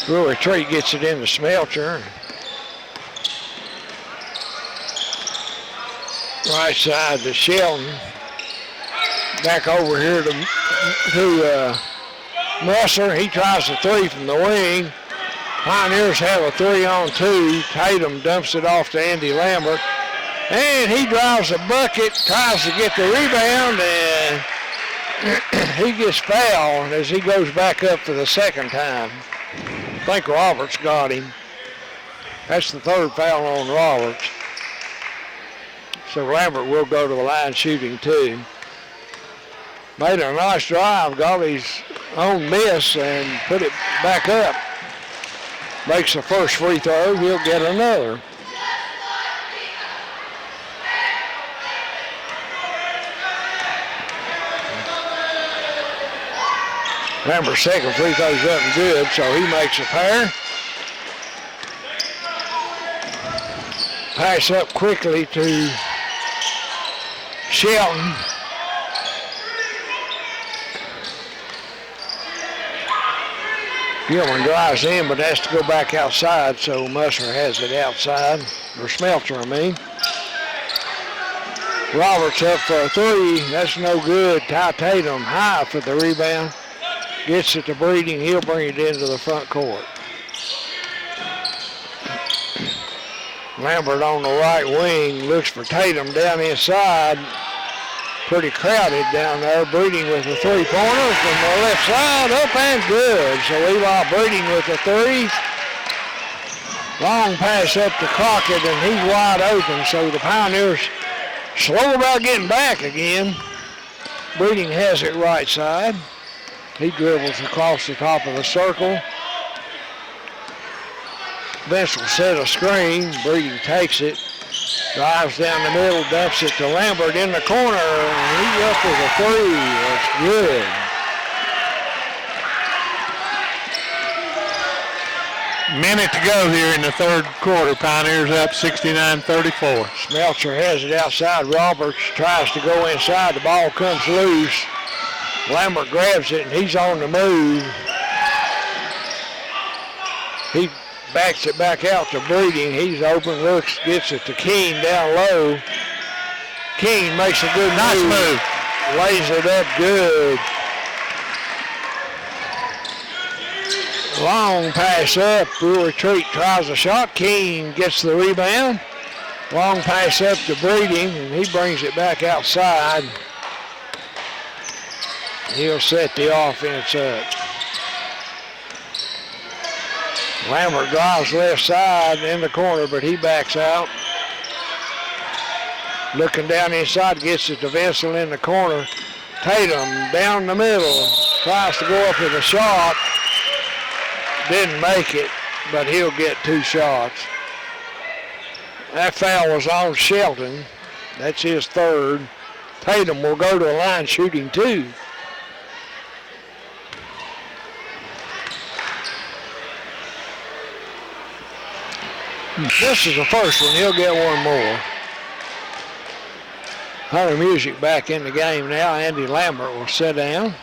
Rural Retreat gets it into Smeltzer. Right side to Shelton. Back over here to Musser. He tries the three from the wing. Pioneers have a 3-on-2. Tatum dumps it off to Andy Lambert. And he drives the bucket, tries to get the rebound, and he gets fouled as he goes back up for the second time. I think Roberts got him. That's the third foul on Roberts. So Lambert will go to the line shooting two. Made a nice drive, got his own miss and put it back up. Makes the first free throw, he'll get another. Lambert's second free throw's up and good, so he makes a pair. Pass up quickly to Shelton. Gilman drives in, but has to go back outside, so Musser has it outside, or Smeltzer, I mean. Roberts up for a three. That's no good. Ty Tatum high for the rebound. Gets it to Breeding. He'll bring it into the front court. Lambert on the right wing looks for Tatum down inside. Pretty crowded down there. Breeding with a three-pointer from the left side, up and good. So Levi Breeding with a three. Long pass up to Crockett, and he's wide open. So the Pioneers slow about getting back again. Breeding has it right side. He dribbles across the top of the circle. Vince will set a screen. Breeding takes it. Drives down the middle, dumps it to Lambert in the corner, and he's up with a three. That's good. Minute to go here in the third quarter. Pioneers up 69-34. Smeltzer has it outside. Roberts tries to go inside. The ball comes loose. Lambert grabs it, and he's on the move. He backs it back out to Breeding. He's open, looks, gets it to Keene down low. Keene makes a good move. Lays it up good. Long pass up. Brewer Retreat tries a shot. Keene gets the rebound. Long pass up to Breeding, and he brings it back outside. He'll set the offense up. Lambert drives left side in the corner, but he backs out. Looking down inside, gets it to Vincent in the corner. Tatum down the middle, tries to go up with a shot. Didn't make it, but he'll get two shots. That foul was on Shelton. That's his third. Tatum will go to the line shooting two. This is the first one. He'll get one more. Hunter Music back in the game now. Andy Lambert will sit down.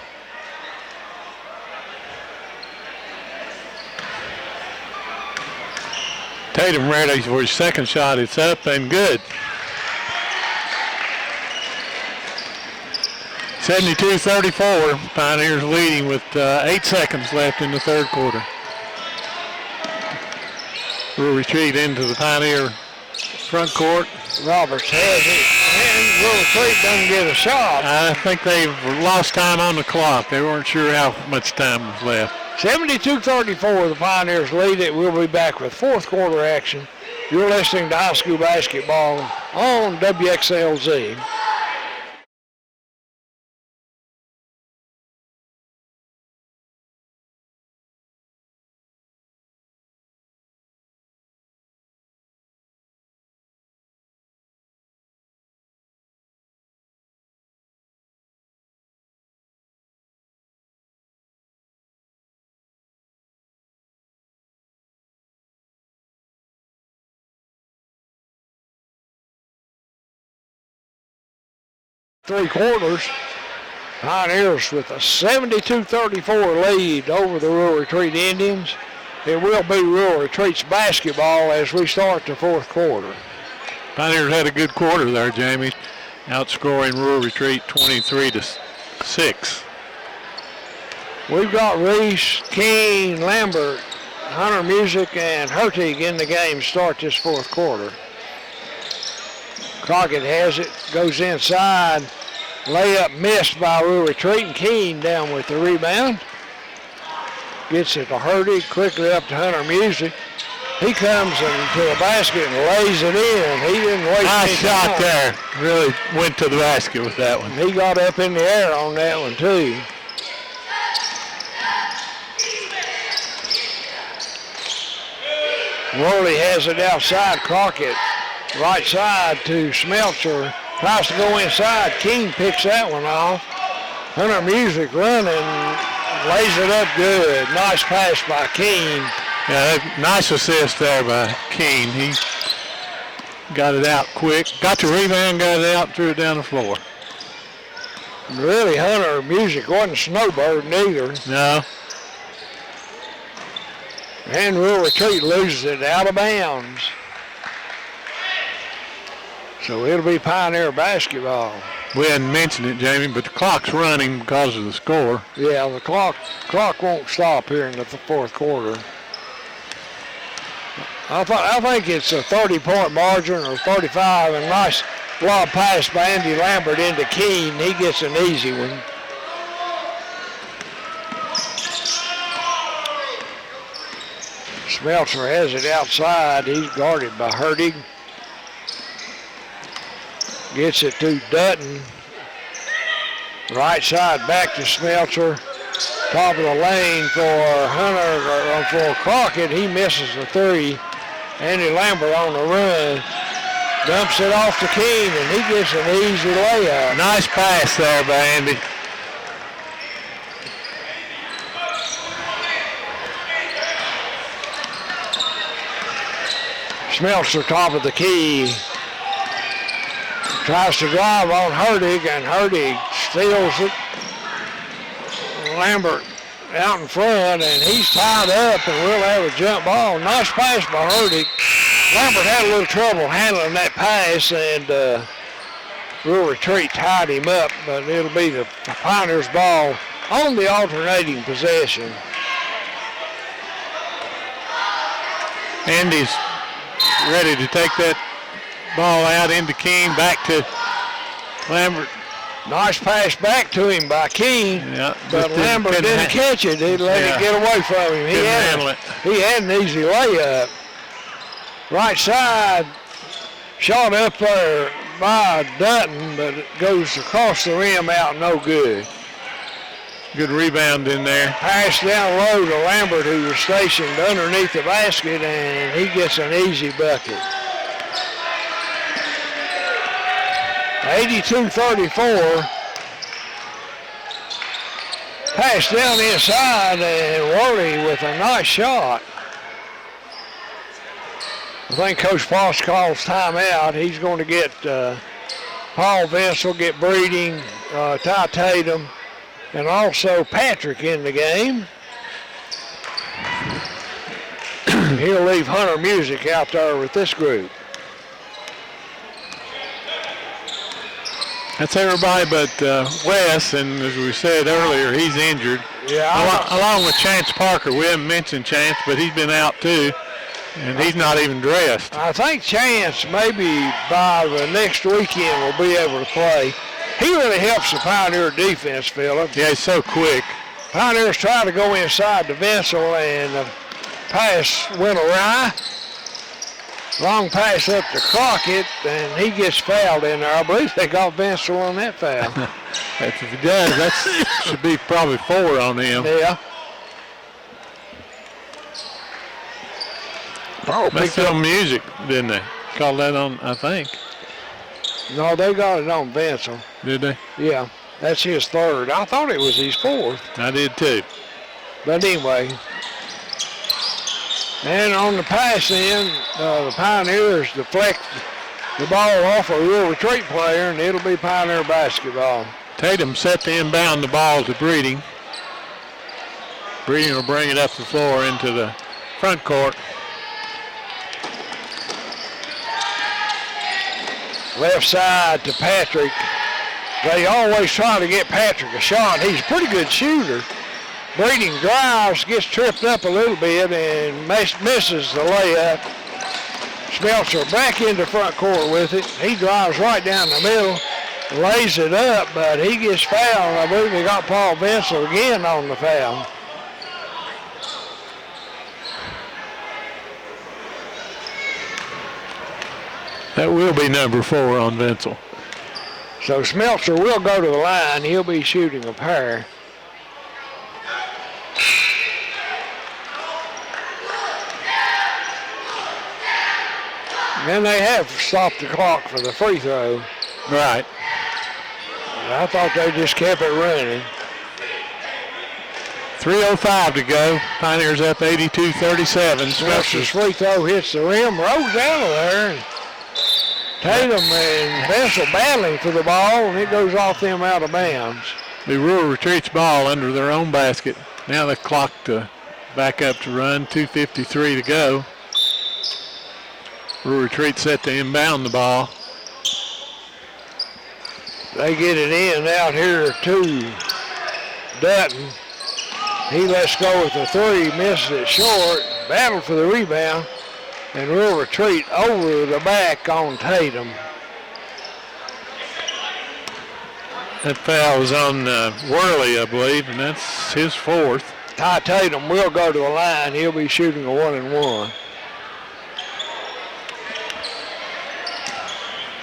Tatum ready for his second shot. It's up and good. 72-34. Pioneers leading with 8 seconds left in the third quarter. We'll retreat into the Pioneer front court. Roberts has it, and Will Retreat doesn't get a shot. I think they've lost time on the clock. They weren't sure how much time was left. 72-34, the Pioneers lead it. We'll be back with fourth quarter action. You're listening to high school basketball on WXLZ. Three quarters. Pioneers with a 72-34 lead over the Rural Retreat Indians. It will be Rural Retreat's basketball as we start the fourth quarter. Pioneers had a good quarter there, Jamie, outscoring Rural Retreat 23-6. We've got Reese, King, Lambert, Hunter Music, and Hertig in the game to start this fourth quarter. Crockett has it, goes inside. Layup missed by Rural Retreat, and Keene down with the rebound. Gets it to Hertig, quickly up to Hunter Music. He comes into the basket and lays it in. He didn't waste nice any shot time. there. Really went to the basket with that one. He got up in the air on that one, too. Worley has it outside. Crockett, right side to Smeltzer. Tries to go inside. King picks that one off. Hunter Music running. Lays it up good. Nice pass by King. Yeah, nice assist there by Keene. He got it out quick. Got the rebound, got it out, threw it down the floor. Really, Hunter Music wasn't snowbirding either. No. And Rural Retreat loses it out of bounds. So it'll be Pioneer basketball. We hadn't mentioned it, Jamie, but the clock's running because of the score. Yeah, the clock won't stop here in the fourth quarter. I think it's a 30-point margin or 35, and nice lob pass by Andy Lambert into Keene. He gets an easy one. Smeltzer has it outside. He's guarded by Hertig. Gets it to Dutton. Right side back to Smeltzer. Top of the lane for for Crockett. He misses the three. Andy Lambert on the run. Dumps it off to King, and he gets an easy layup. Nice pass there by Andy. Smeltzer top of the key. Tries to drive on Hertig, and Hertig steals it. Lambert out in front, and he's tied up, and we'll have a jump ball. Nice pass by Hertig. Lambert had a little trouble handling that pass, and Rural Retreat tied him up, but it'll be the Pioneers' ball on the alternating possession. Andy's ready to take that ball out into King, back to Lambert. Nice pass back to him by King, Yeah, but Lambert didn't catch it. He let it get away from him. He had an easy layup. Right side, shot up there by Dutton, but it goes across the rim out, no good. Good rebound in there. Pass down low to Lambert, who was stationed underneath the basket, and he gets an easy bucket. 82-34. Pass down inside, and Worley with a nice shot. I think Coach Poss calls timeout. He's going to get Paul Vincel, get Breeding, Ty Tatum, and also Patrick in the game. He'll leave Hunter Music out there with this group. That's everybody but Wes, and as we said earlier, he's injured. Yeah. Along with Chance Parker. We haven't mentioned Chance, but he's been out too, and he's not even dressed. I think Chance maybe by the next weekend will be able to play. He really helps the Pioneer defense, Phillip. Yeah, he's so quick. Pioneers try to go inside the Vincel, and the pass went awry. Long pass up to Crockett, and he gets fouled in there. I believe they got Vincel on that foul. If he does, that should be probably 4 on him. Yeah. Oh, That's on Music, didn't they? Called that on, I think. No, they got it on Vincel. Did they? Yeah, that's his third. I thought it was his fourth. I did too. But anyway. And on the pass in, the Pioneers deflect the ball off a Rural Retreat player, and it'll be Pioneer basketball. Tatum set to inbound the ball to Breeding. Breeding will bring it up the floor into the front court. Left side to Patrick. They always try to get Patrick a shot. He's a pretty good shooter. Breeding drives, gets tripped up a little bit, and misses the layup. Smeltzer back into front court with it. He drives right down the middle, lays it up, but he gets fouled. I believe they got Paul Vincent again on the foul. That will be number 4 on Vincent. So Smeltzer will go to the line. He'll be shooting a pair. And they have stopped the clock for the free throw. Right. I thought they just kept it running. 3:05 to go. Pioneers up 82-37. Smeltzer's free throw hits the rim, rolls out of there. And Tatum and Vessel battling for the ball, and it goes off them out of bounds. The Rural Retreat's ball under their own basket. Now the clock to back up to run. 2:53 to go. Rural Retreat set to inbound the ball. They get it in out here to Dutton. He lets go with the three, misses it short, battle for the rebound, and Rural Retreat over the back on Tatum. That foul was on Worley, I believe, and that's his 4th. Ty Tatum will go to the line. He'll be shooting a 1-and-1.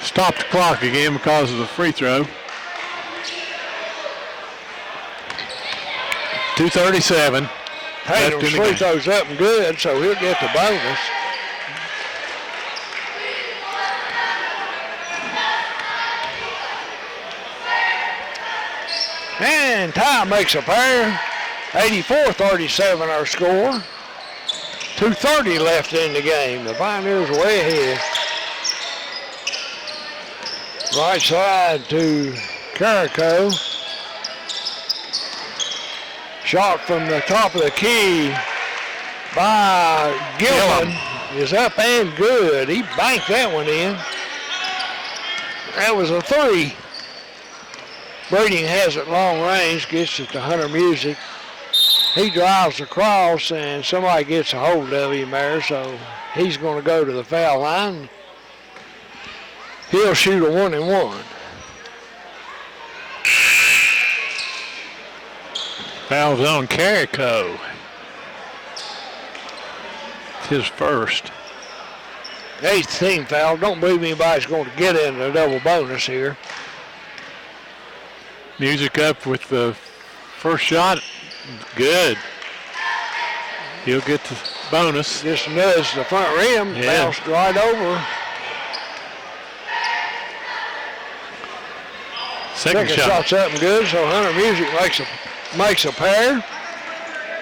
Stopped the clock again because of the free throw. 2:37. Tatum's free throw's up and good, so he'll get the bonus. And Ty makes a pair. 84-37 our score. 2:30 left in the game. The Pioneers are way ahead. Right side to Carrico. Shot from the top of the key by Gilman is up and good. He banked that one in. That was a 3. Breeding has it long range, gets it to Hunter Music. He drives across and somebody gets a hold of him there, so he's going to go to the foul line. He'll shoot a 1-and-1. Foul's on Carrico. It's his first. 8th team foul. Don't believe anybody's going to get in a double bonus here. Music up with the first shot. Good. He'll get the bonus. Just nudged the front rim, bounced right over. Second shot. Shot's up and good, so Hunter Music makes a pair.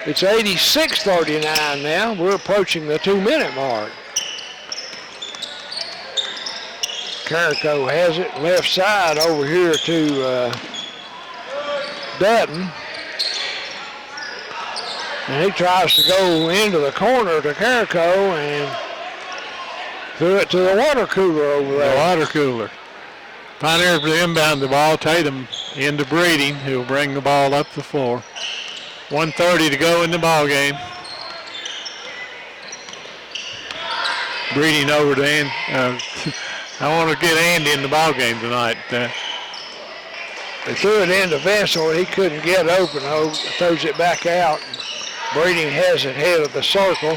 It's 86-39 now. We're approaching the 2-minute mark. Carrico has it left side over here to Dutton. And he tries to go into the corner to Carrico and threw it to the water cooler over there. The water cooler. Pioneers will inbound the ball. Tatum into Breeding, who will bring the ball up the floor. 1:30 to go in the ball game. Breeding over to Andy. I want to get Andy in the ball game tonight. They threw it into Vessel. He couldn't get open. Throws it back out. Breeding has it head of the circle.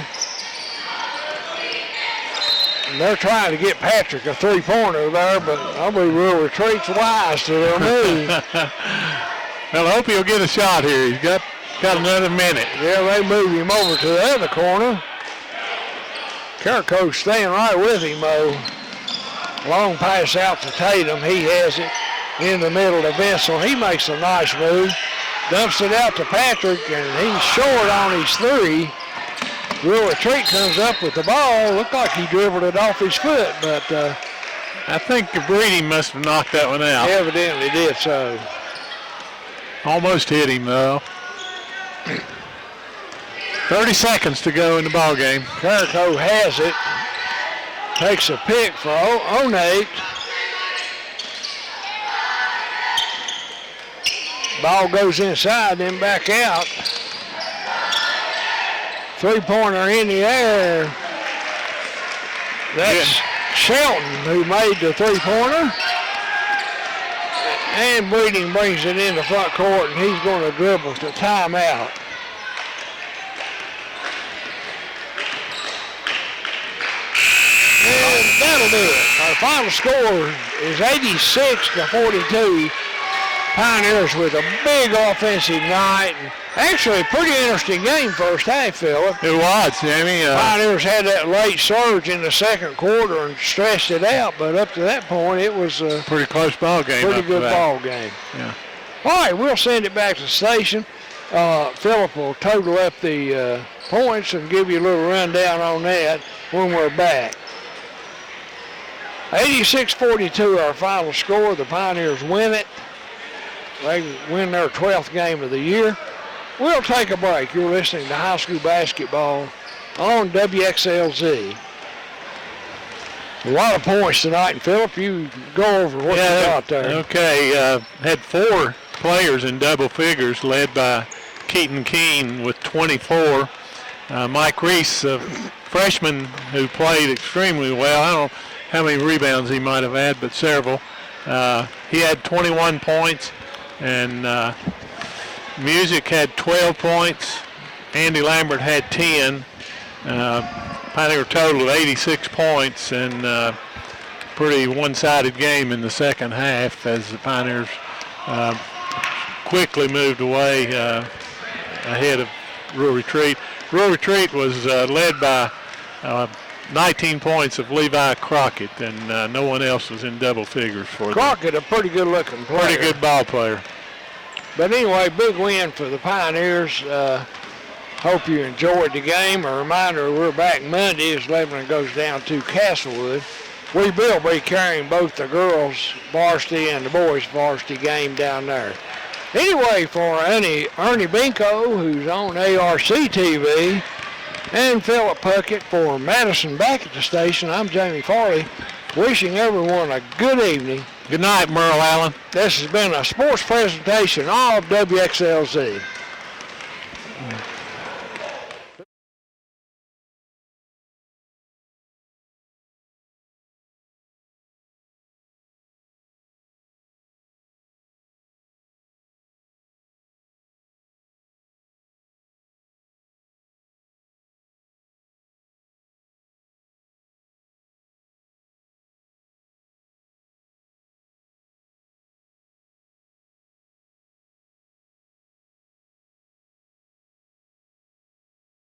And they're trying to get Patrick a 3-pointer there, but I believe Rural Retreat's wise to their move. Well, I hope he'll get a shot here. He's got another minute. Yeah, they move him over to the other corner. Carrico's staying right with him, though. Long pass out to Tatum. He has it in the middle to Vessel. He makes a nice move. Dumps it out to Patrick, and he's short on his 3. Rural Retreat comes up with the ball. Looked like he dribbled it off his foot, but I think the Breeding must have knocked that one out. Evidently did so. Almost hit him, though. 30 seconds to go in the ball game. Carrico has it. Takes a pick for Onate. Ball goes inside, then back out. Three-pointer in the air. That's Shelton who made the three-pointer. And Breeding brings it in the front court, and he's going to dribble to timeout. And that'll do it. Our final score is 86-42. Pioneers with a big offensive night. And actually, a pretty interesting game first half, Philip. It was, Jamie. Pioneers had that late surge in the second quarter and stretched it out, but up to that point, it was a pretty close ball game. Pretty good ball game. Yeah. All right, we'll send it back to the station. Philip will total up the points and give you a little rundown on that when we're back. 86-42, our final score. The Pioneers win it. They win their 12th game of the year. We'll take a break. You're listening to high school basketball on WXLZ. A lot of points tonight, and Philip, you go over what you got there. Okay, had 4 players in double figures, led by Keaton Keene with 24. Mike Reese, a freshman who played extremely well. I don't know how many rebounds he might have had, but several. He had 21 points, and Music had 12 points. Andy Lambert had 10. Pioneer total 86 points, and pretty one-sided game in the second half as the Pioneers quickly moved away ahead of Rural Retreat. Rural Retreat was led by 19 points of Levi Crockett, and no one else was in double figures for them. Crockett, a pretty good-looking player. Pretty good ball player. But anyway, big win for the Pioneers. Hope you enjoyed the game. A reminder, we're back Monday as Lebanon goes down to Castlewood. We will be carrying both the girls' varsity and the boys' varsity game down there. Anyway, for Ernie Binko, who's on ARC TV, and Philip Puckett for Madison back at the station, I'm Jamie Farley, wishing everyone a good evening. Good night, Merle Allen. This has been a sports presentation of WXLZ.